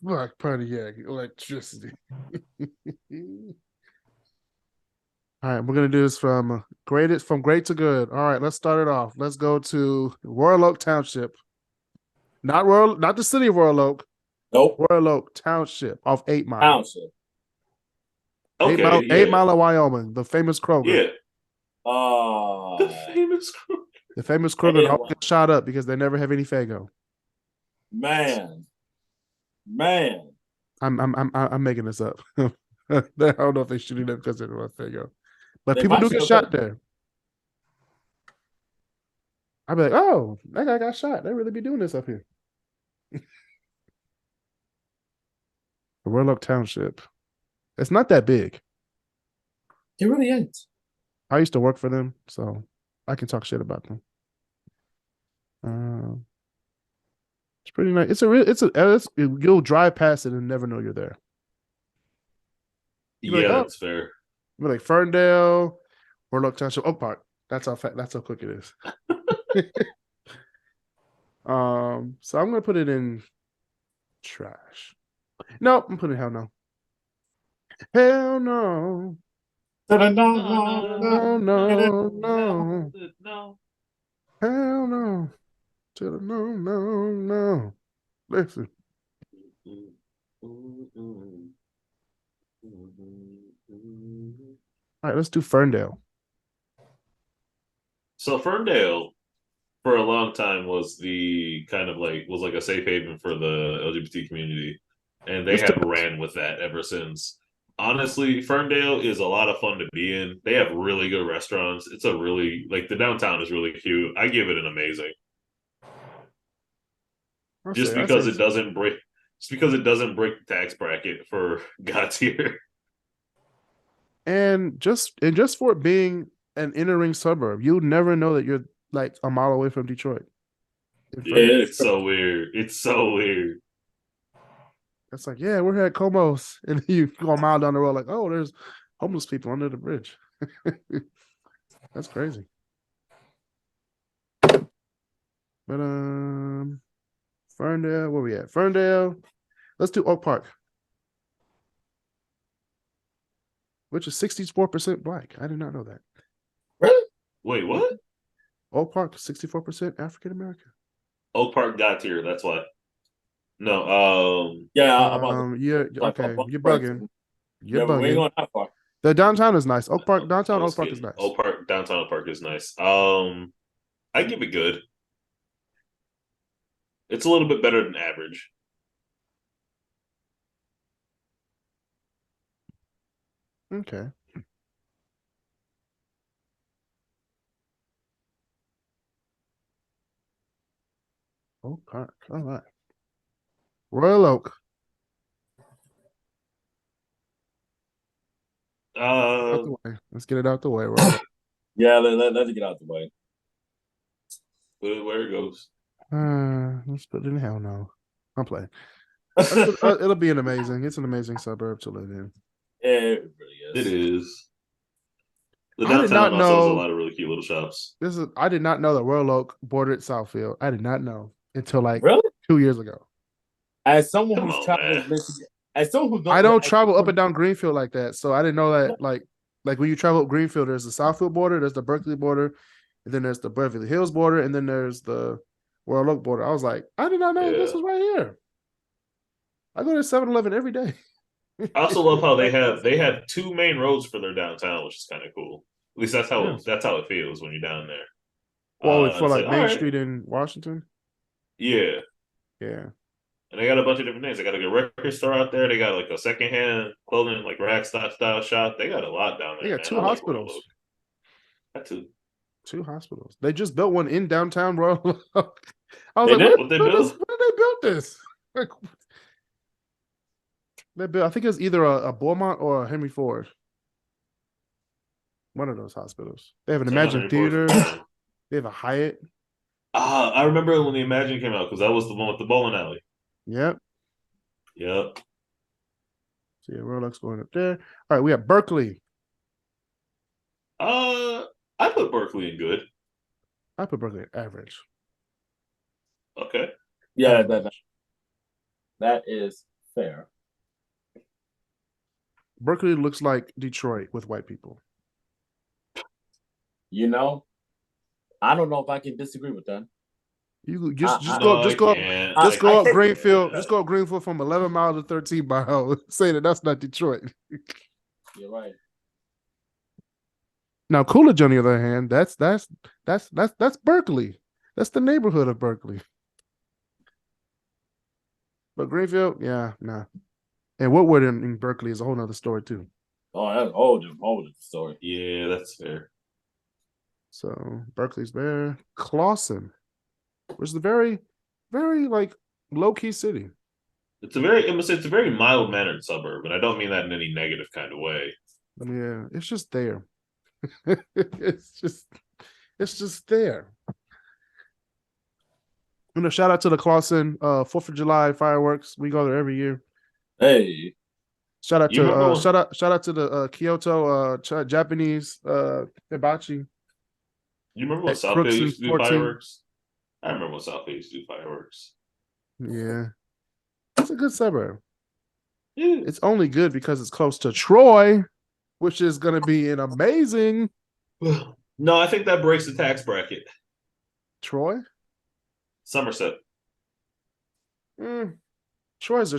Fuck Pontiac electricity. All right, we're gonna do this from great to good. All right, let's start it off. Let's go to Royal Oak Township. Not the city of Royal Oak. Nope. Royal Oak Township off 8 Mile. Township. Okay, 8 Mile in Wyoming. The famous Kroger. Yeah. The famous Kroger. The famous Kroger always get shot up because they never have any Faygo. Man. Man, I'm making this up. I don't know if they're shooting them because they're in Las Vegas, but they people might do shoot get up shot there. there. I'd be like, oh, that guy got shot. They really be doing this up here. Royal Oak Township. It's not that big. It really ain't. I used to work for them, so I can talk shit about them. It's pretty nice. You'll drive past it and never know you're there. You'll be Yeah, like, oh, that's fair. you'll be like Ferndale, Royal Oak Township, Oak Park. That's how quick it is. So I'm gonna put it in trash. No, I'm putting hell no. Hell no. No, No, no, no. No. Hell no. To the no, no, no. Listen. All right, let's do Ferndale. So Ferndale, for a long time, was like a safe haven for the LGBT community, and they It's have still- ran with that ever since. Honestly, Ferndale is a lot of fun to be in. They have really good restaurants. It's a really the downtown is really cute. I give it an amazing. Just because it doesn't break the tax bracket for God tier. and just for it being an inner-ring suburb, you'll never know that you're like a mile away from Detroit. Yeah, it's so weird. It's so weird. It's like, yeah, we're here at Como's, and you go a mile down the road, like, oh, there's homeless people under the bridge. That's crazy. But Ferndale, where we at? Ferndale. Let's do Oak Park, which is 64% black. I did not know that. really? Wait, what? Oak Park, 64% African American. Oak Park got tier. That's why. No, Yeah, You're okay. You're bugging. You're yeah, we ain't bugging. going that far. The downtown is nice. Oak Park downtown. Oak Park is nice. Downtown Oak Park is nice. I give it good. It's a little bit better than average. Okay. Oak Park. All right. Royal Oak. Out the way. Let's get it out the way. Royal Oak. Yeah, let's get out the way. Where it goes. Let's put it in hell no. I'm playing. It'll be it's an amazing suburb to live in. It really is. It is. The downtown also has a lot of really cute little shops. I did not know that Royal Oak bordered Southfield. I did not know until like really 2 years ago. As someone who's traveled Michigan, as someone who I don't travel up and down Greenfield like that, so I didn't know that. Like when you travel up Greenfield, there's the Southfield border, there's the Berkeley border, and then there's the Beverly Hills border, and then there's the Royal Oak border. I was like, I did not know this was right here. I go to 7-Eleven every day. I also love how they have two main roads for their downtown, which is kind of cool. At least that's how it feels when you're down there. Well, for like Main Street in Washington. Yeah. Yeah. And they got a bunch of different things. They got like a record store out there. They got like a secondhand clothing, like rack style shop. They got a lot down there. They got 2 hospitals. Got 2. 2 hospitals. They just built one in downtown Royal Oak. I was like, when did they build this? They built, I think it's either a Beaumont or a Henry Ford. One of those hospitals. They have an Imagine Theater. They have a Hyatt. I remember when the Imagine came out because that was the one with the bowling alley. Yep. So yeah, Royal Oak's going up there. All right, we have Berkeley. I put Berkeley in good. I put Berkeley in average. Okay. Yeah, that is fair. Berkeley looks like Detroit with white people. You know, I don't know if I can disagree with that. You just go up Greenfield. Just go up Greenfield from 11 miles to 13 miles. Say that's not Detroit. You're right. Now Coolidge, on the other hand, that's Berkeley. That's the neighborhood of Berkeley. But Greenfield, yeah, nah. And Woodward in Berkeley is a whole nother story too. Oh, that's old story. Yeah, that's fair. So Berkeley's there. Clawson, which is a very, very like low-key city. It's a very mild mannered suburb, and I don't mean that in any negative kind of way. Yeah, it's just there. it's just there. Shout out to the Clawson 4th of July fireworks. We go there every year. Hey. Shout out to the Kyoto Japanese hibachi. You remember when Southfield used to do fireworks? I remember when Southfield used to do fireworks. Yeah. It's a good suburb. Yeah. It's only good because it's close to Troy, which is going to be an amazing. No, I think that breaks the tax bracket. Troy? Somerset. Troy's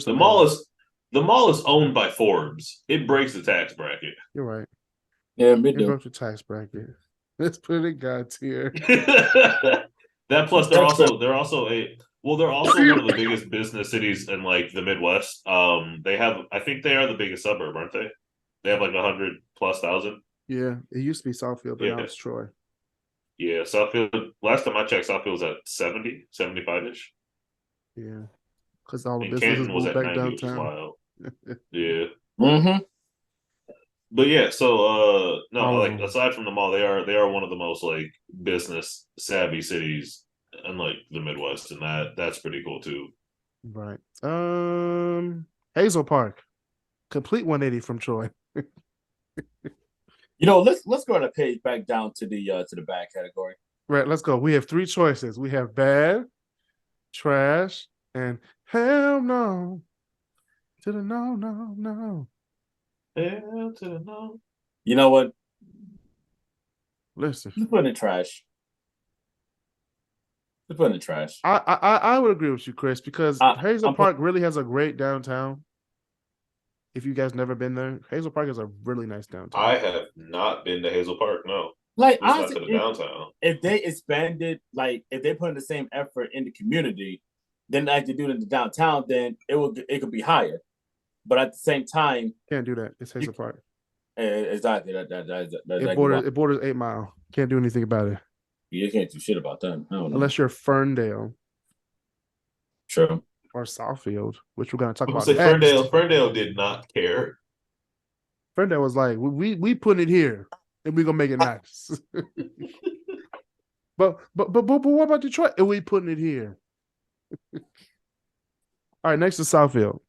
the mall is owned by Forbes. It breaks the tax bracket. You're right. Yeah, it broke the tax bracket. Let's put it in God's tier. That plus they're also one of the biggest business cities in like the Midwest. I think they are the biggest suburb, aren't they? They have like 100,000+. Yeah, it used to be Southfield, but now it's Troy. Yeah, Southfield. Last time I checked, Southfield was at 70, 75-ish. Yeah, because all the businesses moved back 90, downtown. Yeah. Mm-hmm. But yeah, so aside from the mall, they are one of the most like business savvy cities in like the Midwest, and that's pretty cool too. Right. Hazel Park, complete 180 from Troy. Let's go on a page back down to the bad category. Right, let's go. We have 3 choices. We have bad, trash, and hell no. To the no. Hell to the no. You know what? Listen. You put in the trash. You put in the trash. I would agree with you, Kris, because Hazel Park really has a great downtown. If you guys never been there, Hazel Park is a really nice downtown. I have not been to Hazel Park, no. Like, honestly, not to the downtown. If they expanded, like, if they put in the same effort in the community, then like they do it in the downtown, then it could be higher. But at the same time, can't do that. It's Hazel Park. Exactly. It borders 8 Mile. Can't do anything about it. You can't do shit about that. I don't know. Unless you're Ferndale. True. Or Southfield, which we're going to talk about. Ferndale did not care. Ferndale was like, we put it here, and we're gonna make it nice. but what about Detroit? And we putting it here. All right, next to Southfield,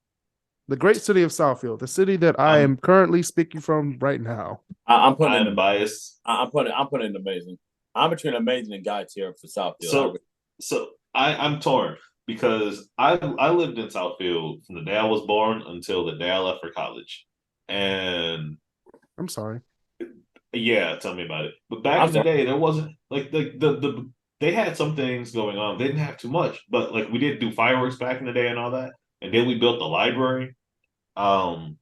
the great city of Southfield, the city that I am currently speaking from right now. I'm putting in bias. I'm putting in amazing. I'm between amazing and God tier for Southfield. So I'm torn. Because I lived in Southfield from the day I was born until the day I left for college. And I'm sorry. Yeah, tell me about it. But back in the day, there wasn't like they had some things going on. They didn't have too much, but like we did do fireworks back in the day and all that. And then we built the library. Because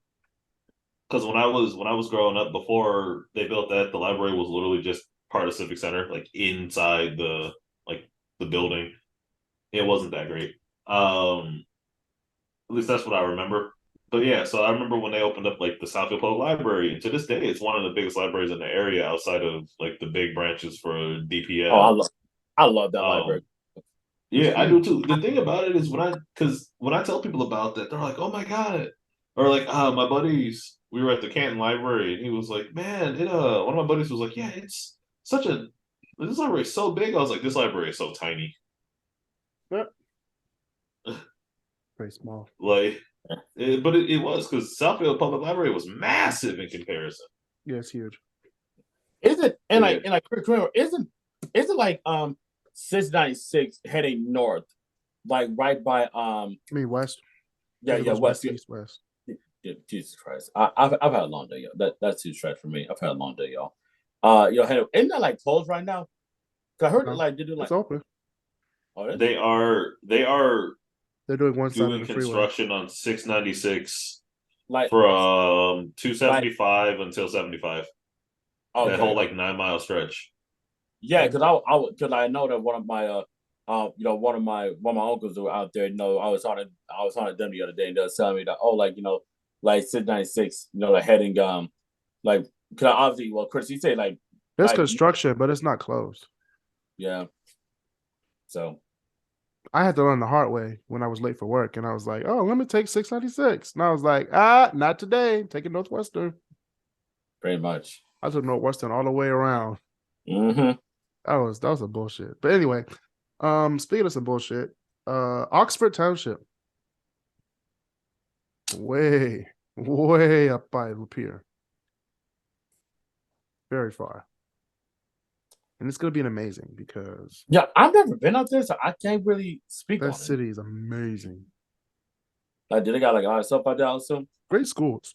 when I was growing up, before they built that, the library was literally just part of Civic Center, like inside the building. It wasn't that great. At least that's what I remember. But yeah, so I remember when they opened up like the Southfield Public Library, and to this day, it's one of the biggest libraries in the area outside of like the big branches for DPL. Oh, I love that library. Yeah, I do too. The thing about it is when I tell people about that, they're like, "Oh my god!" Or like, my buddies, we were at the Canton Library, and he was like, "Man, one of my buddies was like, yeah, it's this library is so big." I was like, "This library is so tiny." Yep. Very small. But it was because Southfield Public Library was massive in comparison. Yeah, it's huge. Is it isn't like 696 heading north, like right by I mean west? Yeah, west. East, west. Yeah, Jesus Christ. I've had a long day, y'all. That's too stretch for me. I've had a long day, y'all. Isn't that like closed right now? Cause I heard it like they do like it's open. Oh, they are they're doing one side of the construction on 696 like from 275 until 75. Okay. That whole like 9 mile stretch. Yeah, because I know that one of my one of my uncles were out there. I was on them the other day, and they were telling me that, like 696, like heading like, because obviously, well, Kris, you say there's construction, but it's not closed. Yeah. So I had to learn the hard way when I was late for work, and I was like, "Oh, let me take 696," and I was like, not today. Taking Northwestern." Pretty much. I took Northwestern all the way around. Mm-hmm. That was a bullshit. But anyway, speaking of some bullshit, Oxford Township, way up by Lapeer, very far, and it's gonna be amazing because I've never been out there, so I can't really speak on it. That city is amazing. Like, did they got like a lot of stuff out there also? Great schools.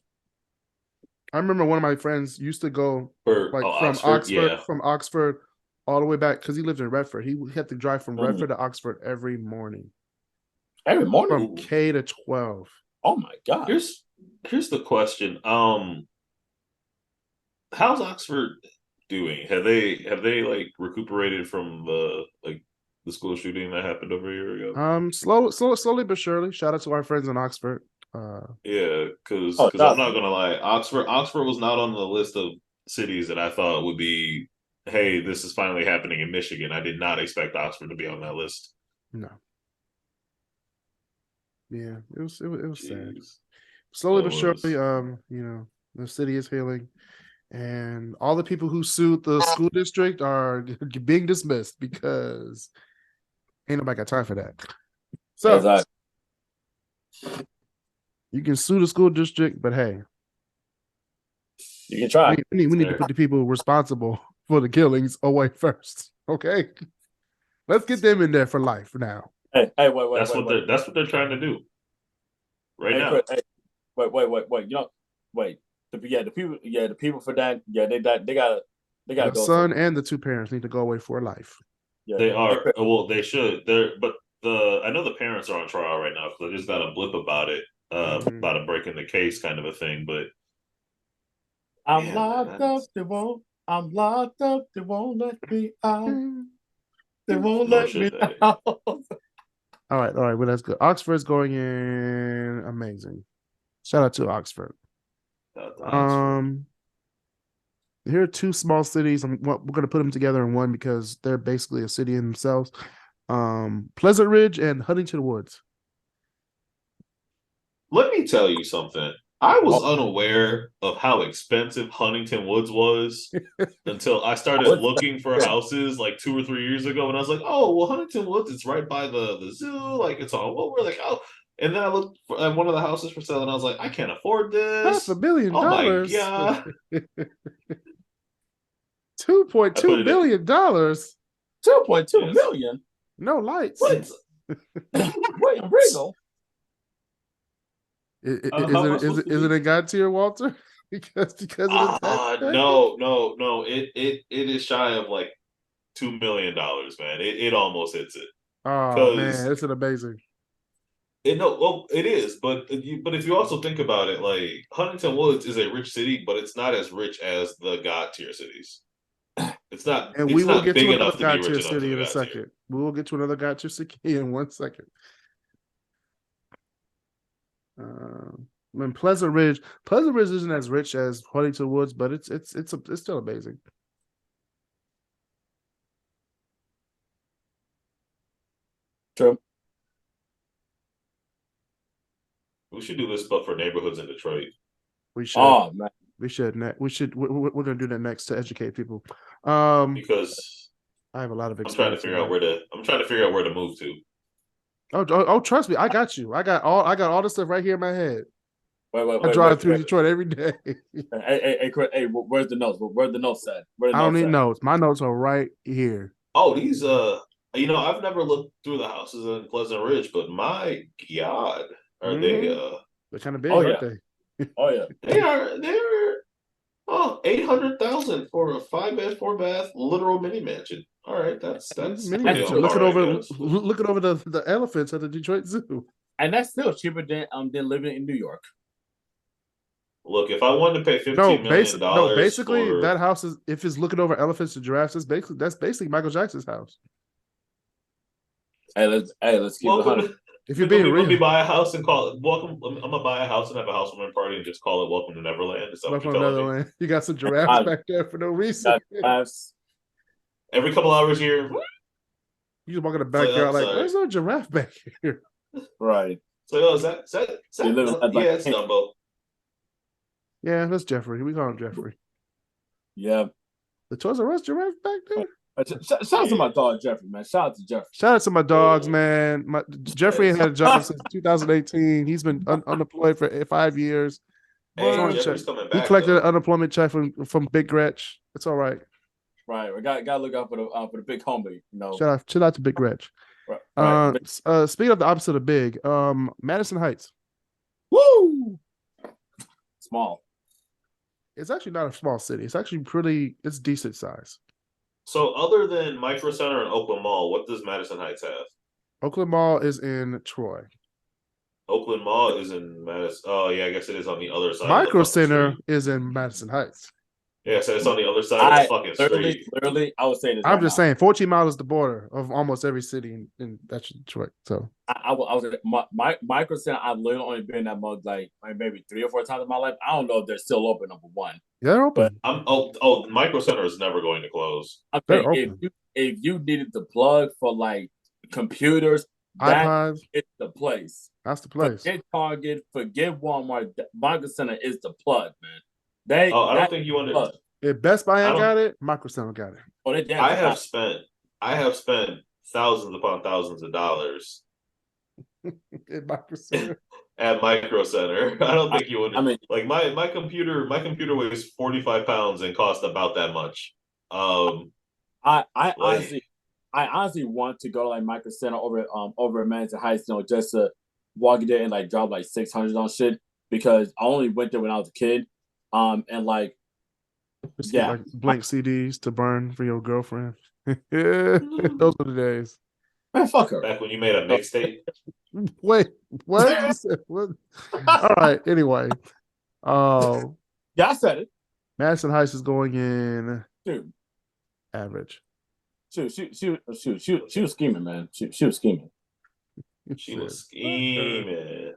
I remember one of my friends used to go from Oxford all the way back because he lived in Redford. He had to drive from Redford to Oxford every morning. Every morning? From K to 12. Oh my God. Here's the question. How's Oxford doing? Have they like recuperated from the school shooting that happened over a year ago? Slowly but surely. Shout out to our friends in Oxford. Because I'm not gonna lie, Oxford was not on the list of cities that I thought would be, hey, this is finally happening in Michigan. I did not expect Oxford to be on that list. No. Yeah, it was sad. Slowly but surely, the city is healing, and all the people who sued the school district are being dismissed because ain't nobody got time for that. So you can sue the school district, but hey, you can try. We need to put the people responsible for the killings away first. Okay, let's get them in there for life now. Wait. That's what they're trying to do right now. Wait. The people for that. Yeah, they gotta. The son and the two parents need to go away for life. Yeah, they are. Well, they should. I know the parents are on trial right now because I just got a blip about it, about a breaking the case kind of a thing. But I'm locked up. They won't let me out. They won't let me out. All right, well, that's good. Oxford's going in amazing. Shout out to Oxford. Here are two small cities. We're going to put them together in one because they're basically a city in themselves. Pleasant Ridge and Huntington Woods. Let me tell you something. I was unaware of how expensive Huntington Woods was until I started looking for houses like 2 or 3 years ago, and I was like, "Oh, well, Huntington Woods, it's right by the zoo. Like, it's on what we're like, oh." And then I looked at one of the houses for sale, and I was like, "I can't afford this. $500 million. Oh my God. $2.2 billion. $2.2 million. No lights. What? William Regal. Is it a God tier, Walter? because of the tax no. It is shy of like $2 million, man. It almost hits it. Oh man, it's amazing. It is, but if you also think about it, like Huntington Woods is a rich city, but it's not as rich as the God tier cities. It's not, and we will get to another God tier city in a second. We will get to another God tier city in 1 second. When Pleasant Ridge isn't as rich as Huntington Woods, but it's still amazing. True. We should do this, but for neighborhoods in Detroit. We should. Oh man, we should. We're gonna do that next to educate people. Because I have a lot of experience. I'm trying to figure out where to move to. Oh, trust me, I got you. I got all this stuff right here in my head. I drive through Detroit every day. Hey, where's the notes? Where's the notes at? I don't need notes. My notes are right here. Oh, these I've never looked through the houses in Pleasant Ridge, but my God, are they they're kind of big, aren't they? Oh yeah. They're $800,000 for a 5-bed, 4-bath literal mini mansion. All right, that's mini mansion. Looking over the elephants at the Detroit Zoo. And that's still cheaper than living in New York. Look, if I wanted to pay $15 million, basically that house is, if it's looking over elephants and giraffes, that's basically Michael Jackson's house. let's keep it Welcome. 100. If you're being Let me real, buy a house and call it welcome. I'm gonna buy a house and have a housewarming party and just call it Welcome to Neverland. Is that what from you're telling me? Netherlands, you got some giraffes back there for no reason. Every couple hours here. You just walk in the backyard like, there's no giraffe back here. Right. So is that yeah, it's Dumbo. Yeah, that's Jeffrey. We call him Jeffrey. Yeah. The Toys R Us giraffe back there. Shout out to my dog Jeffrey, man. Shout out to Jeffrey. Shout out to my dogs, man. Jeffrey had a job since 2018. He's been unemployed for 5 years. Hey, Jeffrey's coming back. He collected an unemployment check from Big Gretch. It's all right. Right, we got to look out for the big homie. You know, shout out to Big Gretch. Right. Speaking of the opposite of big, Madison Heights. Woo! Small. It's actually not a small city. It's actually it's decent size. So other than Micro Center and Oakland Mall, what does Madison Heights have? Oakland Mall is in Troy. Oakland Mall is in Madison. Oh yeah, I guess it is on the other side. Micro Center is in Madison Heights. Yeah, so it's on the other side of the fucking street. Literally, I would say this. I'm just saying, 14 miles is the border of almost every city in that's Detroit. So I was Micro Center. I've literally only been that mug like maybe 3 or 4 times in my life. I don't know if they're still open. Number one, yeah, they're open. But Micro Center is never going to close. I'm saying if you needed to plug for like computers, iPods, it's the place. That's the place. Forget Target, forget Walmart. Micro Center is the plug, man. I don't think you understand. If Best Buy ain't got it, Micro Center got it. I have spent thousands upon thousands of dollars at Micro Center. At Micro Center. I don't think you would. I mean, like my computer weighs 45 pounds and costs about that much. I honestly want to go to like Micro Center over at Madison Heights, just to walk in there and like drop like 600 on shit, because I only went there when I was a kid. And like, just like blank CDs to burn for your girlfriend. Those were the days. Man, fuck her. Back when you made a mixtape. Wait, what? What? All right. Anyway, yeah, I said it. Madison Heights is going in average. She was scheming, man. She was scheming. She was scheming.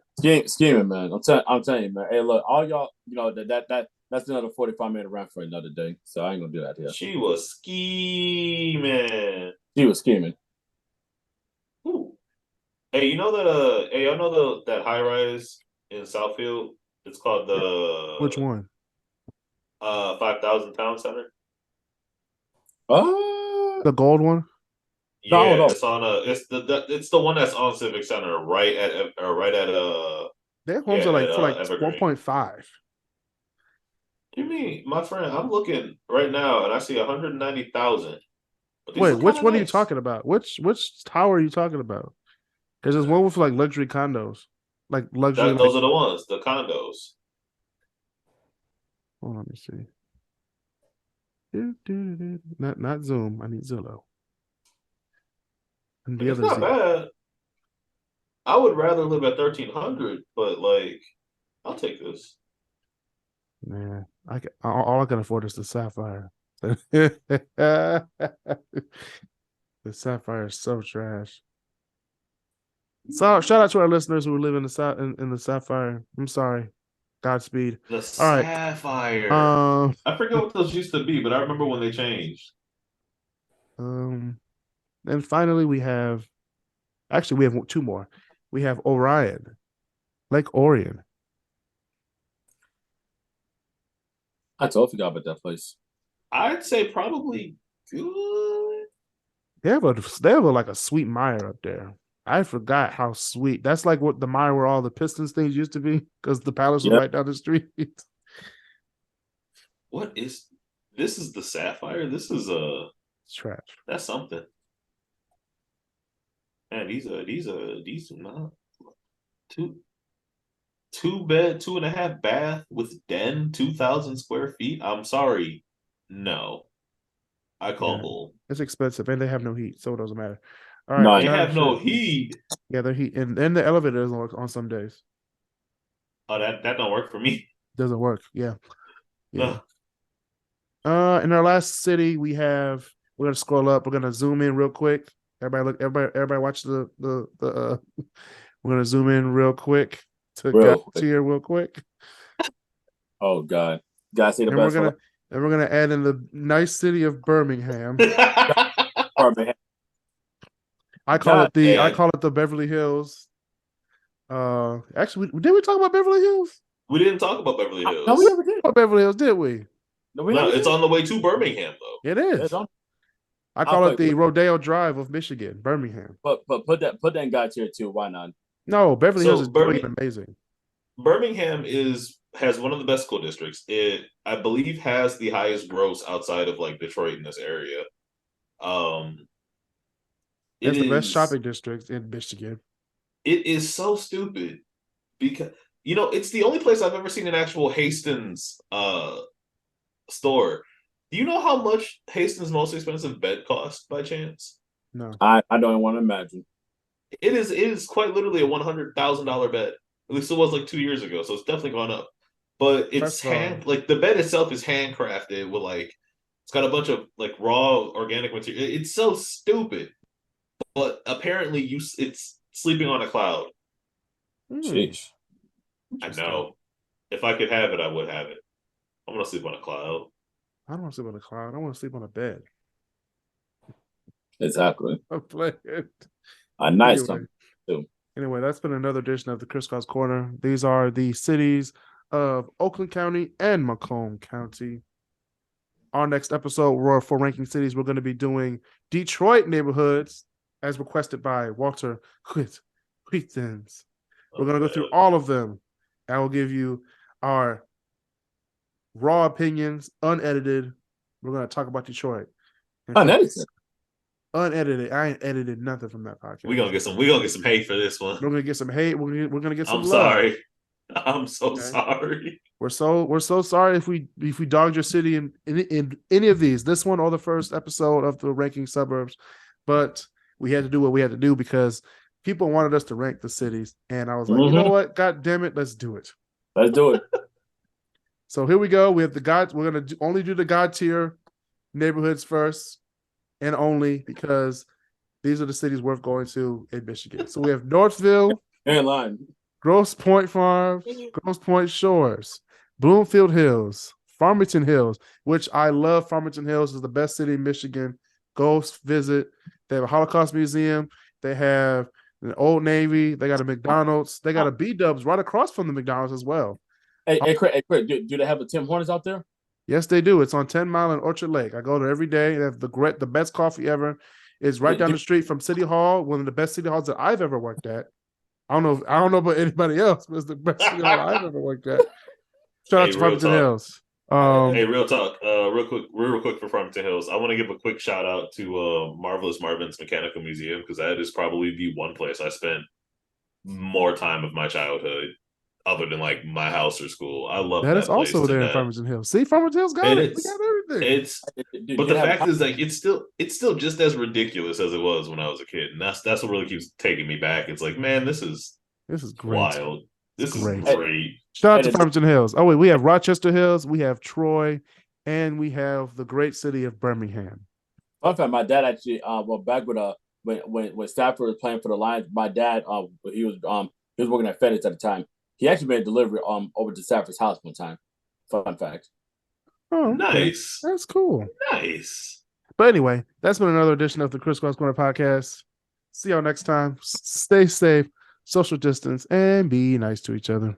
Scheming, man. I'm telling you, man. Hey, look, all y'all, that's another 45-minute rant for another day. So I ain't gonna do that here. She was scheming. She was scheming. Ooh. Hey, you know that I know that high rise in Southfield? It's called the which one? 5,000 Town Center. The gold one? Yeah, no. It's the one that's on Civic Center, right at their homes are like for like 1.5. You mean, my friend? I'm looking right now and I see 190,000. Wait, which one are you talking about? Which tower are you talking about? Because there's one with like luxury condos, like luxury. Those are the ones, the condos. Hold on, let me see. Not Zoom. I need Zillow. And it's not bad. I would rather live at 1,300, but like, I'll take this. Man, all I can afford is the Sapphire. The Sapphire is so trash. So shout out to our listeners who live in the Sapphire. I'm sorry. Godspeed. The Sapphire. I forget what those used to be, but I remember when they changed. And finally we have 2 more. We have Orion. Lake Orion. I totally forgot about that place. I'd say probably good. They have like a sweet mire up there. I forgot how sweet. That's like what the mire where all the Pistons things used to be, because the Palace was right down the street. What is this? Is the Sapphire? This is it's trash. That's something. Man, these are not 2-bed, 2.5 bath with den, 2,000 square feet. I'm sorry, no. I call bull. It's expensive and they have no heat, so it doesn't matter. All right, they have no heat. Yeah, the heat and the elevator doesn't work on some days. Oh, that don't work for me. Doesn't work. Yeah. In our last city, we're gonna scroll up. We're gonna zoom in real quick, Everybody watch the we're gonna zoom in real quick to Real God quick. tier real quick. Oh God, gotta say the And best. we're gonna add in the nice city of Birmingham. I call it the Beverly Hills. Actually, did we talk about Beverly Hills? We didn't talk about Beverly Hills. No, we never did. About Beverly Hills, did we? No, It's on the way to Birmingham, though. It is. I call it the Rodeo Drive of Michigan, Birmingham. But put that in God tier too. Why not? No, Beverly Hills is amazing. Birmingham has one of the best school districts. It, I believe, has the highest gross outside of like Detroit in this area. It's the best shopping district in Michigan. It is so stupid because it's the only place I've ever seen an actual Hastings store. Do you know how much Hastings' most expensive bed cost by chance? No, I don't want to imagine. It is quite literally a $100,000 bed. At least it was like 2 years ago, so it's definitely gone up. But it's the bed itself is handcrafted with it's got a bunch of like raw organic material. It's so stupid, but apparently it's sleeping on a cloud. Sheesh. I know. If I could have it, I would have it. I want to sleep on a cloud. I don't want to sleep on a cloud. I want to sleep on a bed. Exactly. I'm playing. A nice one too. Anyway, that's been another edition of the KrisCross Corner. These are the cities of Oakland County and Macomb County. Our next episode for Ranking Cities, we're going to be doing Detroit neighborhoods as requested by Walter Quitens. We're going to go through all of them. I will give you our raw opinions, unedited. We're going to talk about Detroit. Unedited. I ain't edited nothing from that podcast. We're gonna get some hate for this one. We're gonna get some hate. We're gonna get some I'm love. sorry. I'm so sorry. We're so sorry if we dogged your city in any of these, this one or the first episode of the Ranking Suburbs, but we had to do what we had to do because people wanted us to rank the cities, and I was like, you know what? God damn it, let's do it. Let's do it. So here we go. We have the God. We're gonna only do the God tier neighborhoods first. And only because these are the cities worth going to in Michigan. So we have Northville, Grosse Pointe Farms, Grosse Pointe Shores, Bloomfield Hills, Farmington Hills, which I love. Farmington Hills is the best city in Michigan. Go visit. They have a Holocaust museum. They have an Old Navy. They got a McDonald's. They got a B-Dubs right across from the McDonald's as well. Hey, Chris, do they have a Tim Hortons out there? Yes, they do. It's on 10 Mile and Orchard Lake. I go there every day. They have the best coffee ever. It's right down the street from City Hall, one of the best city halls that I've ever worked at. I don't know about anybody else, but it's the best city hall I've ever worked at. Shout out to Farmington Hills. Hey, real talk. Real quick for Farmington Hills. I want to give a quick shout out to Marvelous Marvin's Mechanical Museum because that is probably the one place I spent more time of my childhood. Other than like my house or school, I love that. That is also there in Farmington Hills. See, Farmington Hills got it. We got everything. But the fact is, like, it's still just as ridiculous as it was when I was a kid, and that's what really keeps taking me back. It's like, man, this is great. Wild. This is great. Shout out to Farmington Hills. Oh wait, we have Rochester Hills, we have Troy, and we have the great city of Birmingham. Fun fact: my dad actually, back with when Stafford was playing for the Lions, my dad, he was working at FedEx at the time. He actually made a delivery over to Stafford's house one time. Fun fact. Oh, nice. That's cool. Nice. But anyway, that's been another edition of the KrisCross Corner podcast. See y'all next time. Stay safe, social distance, and be nice to each other.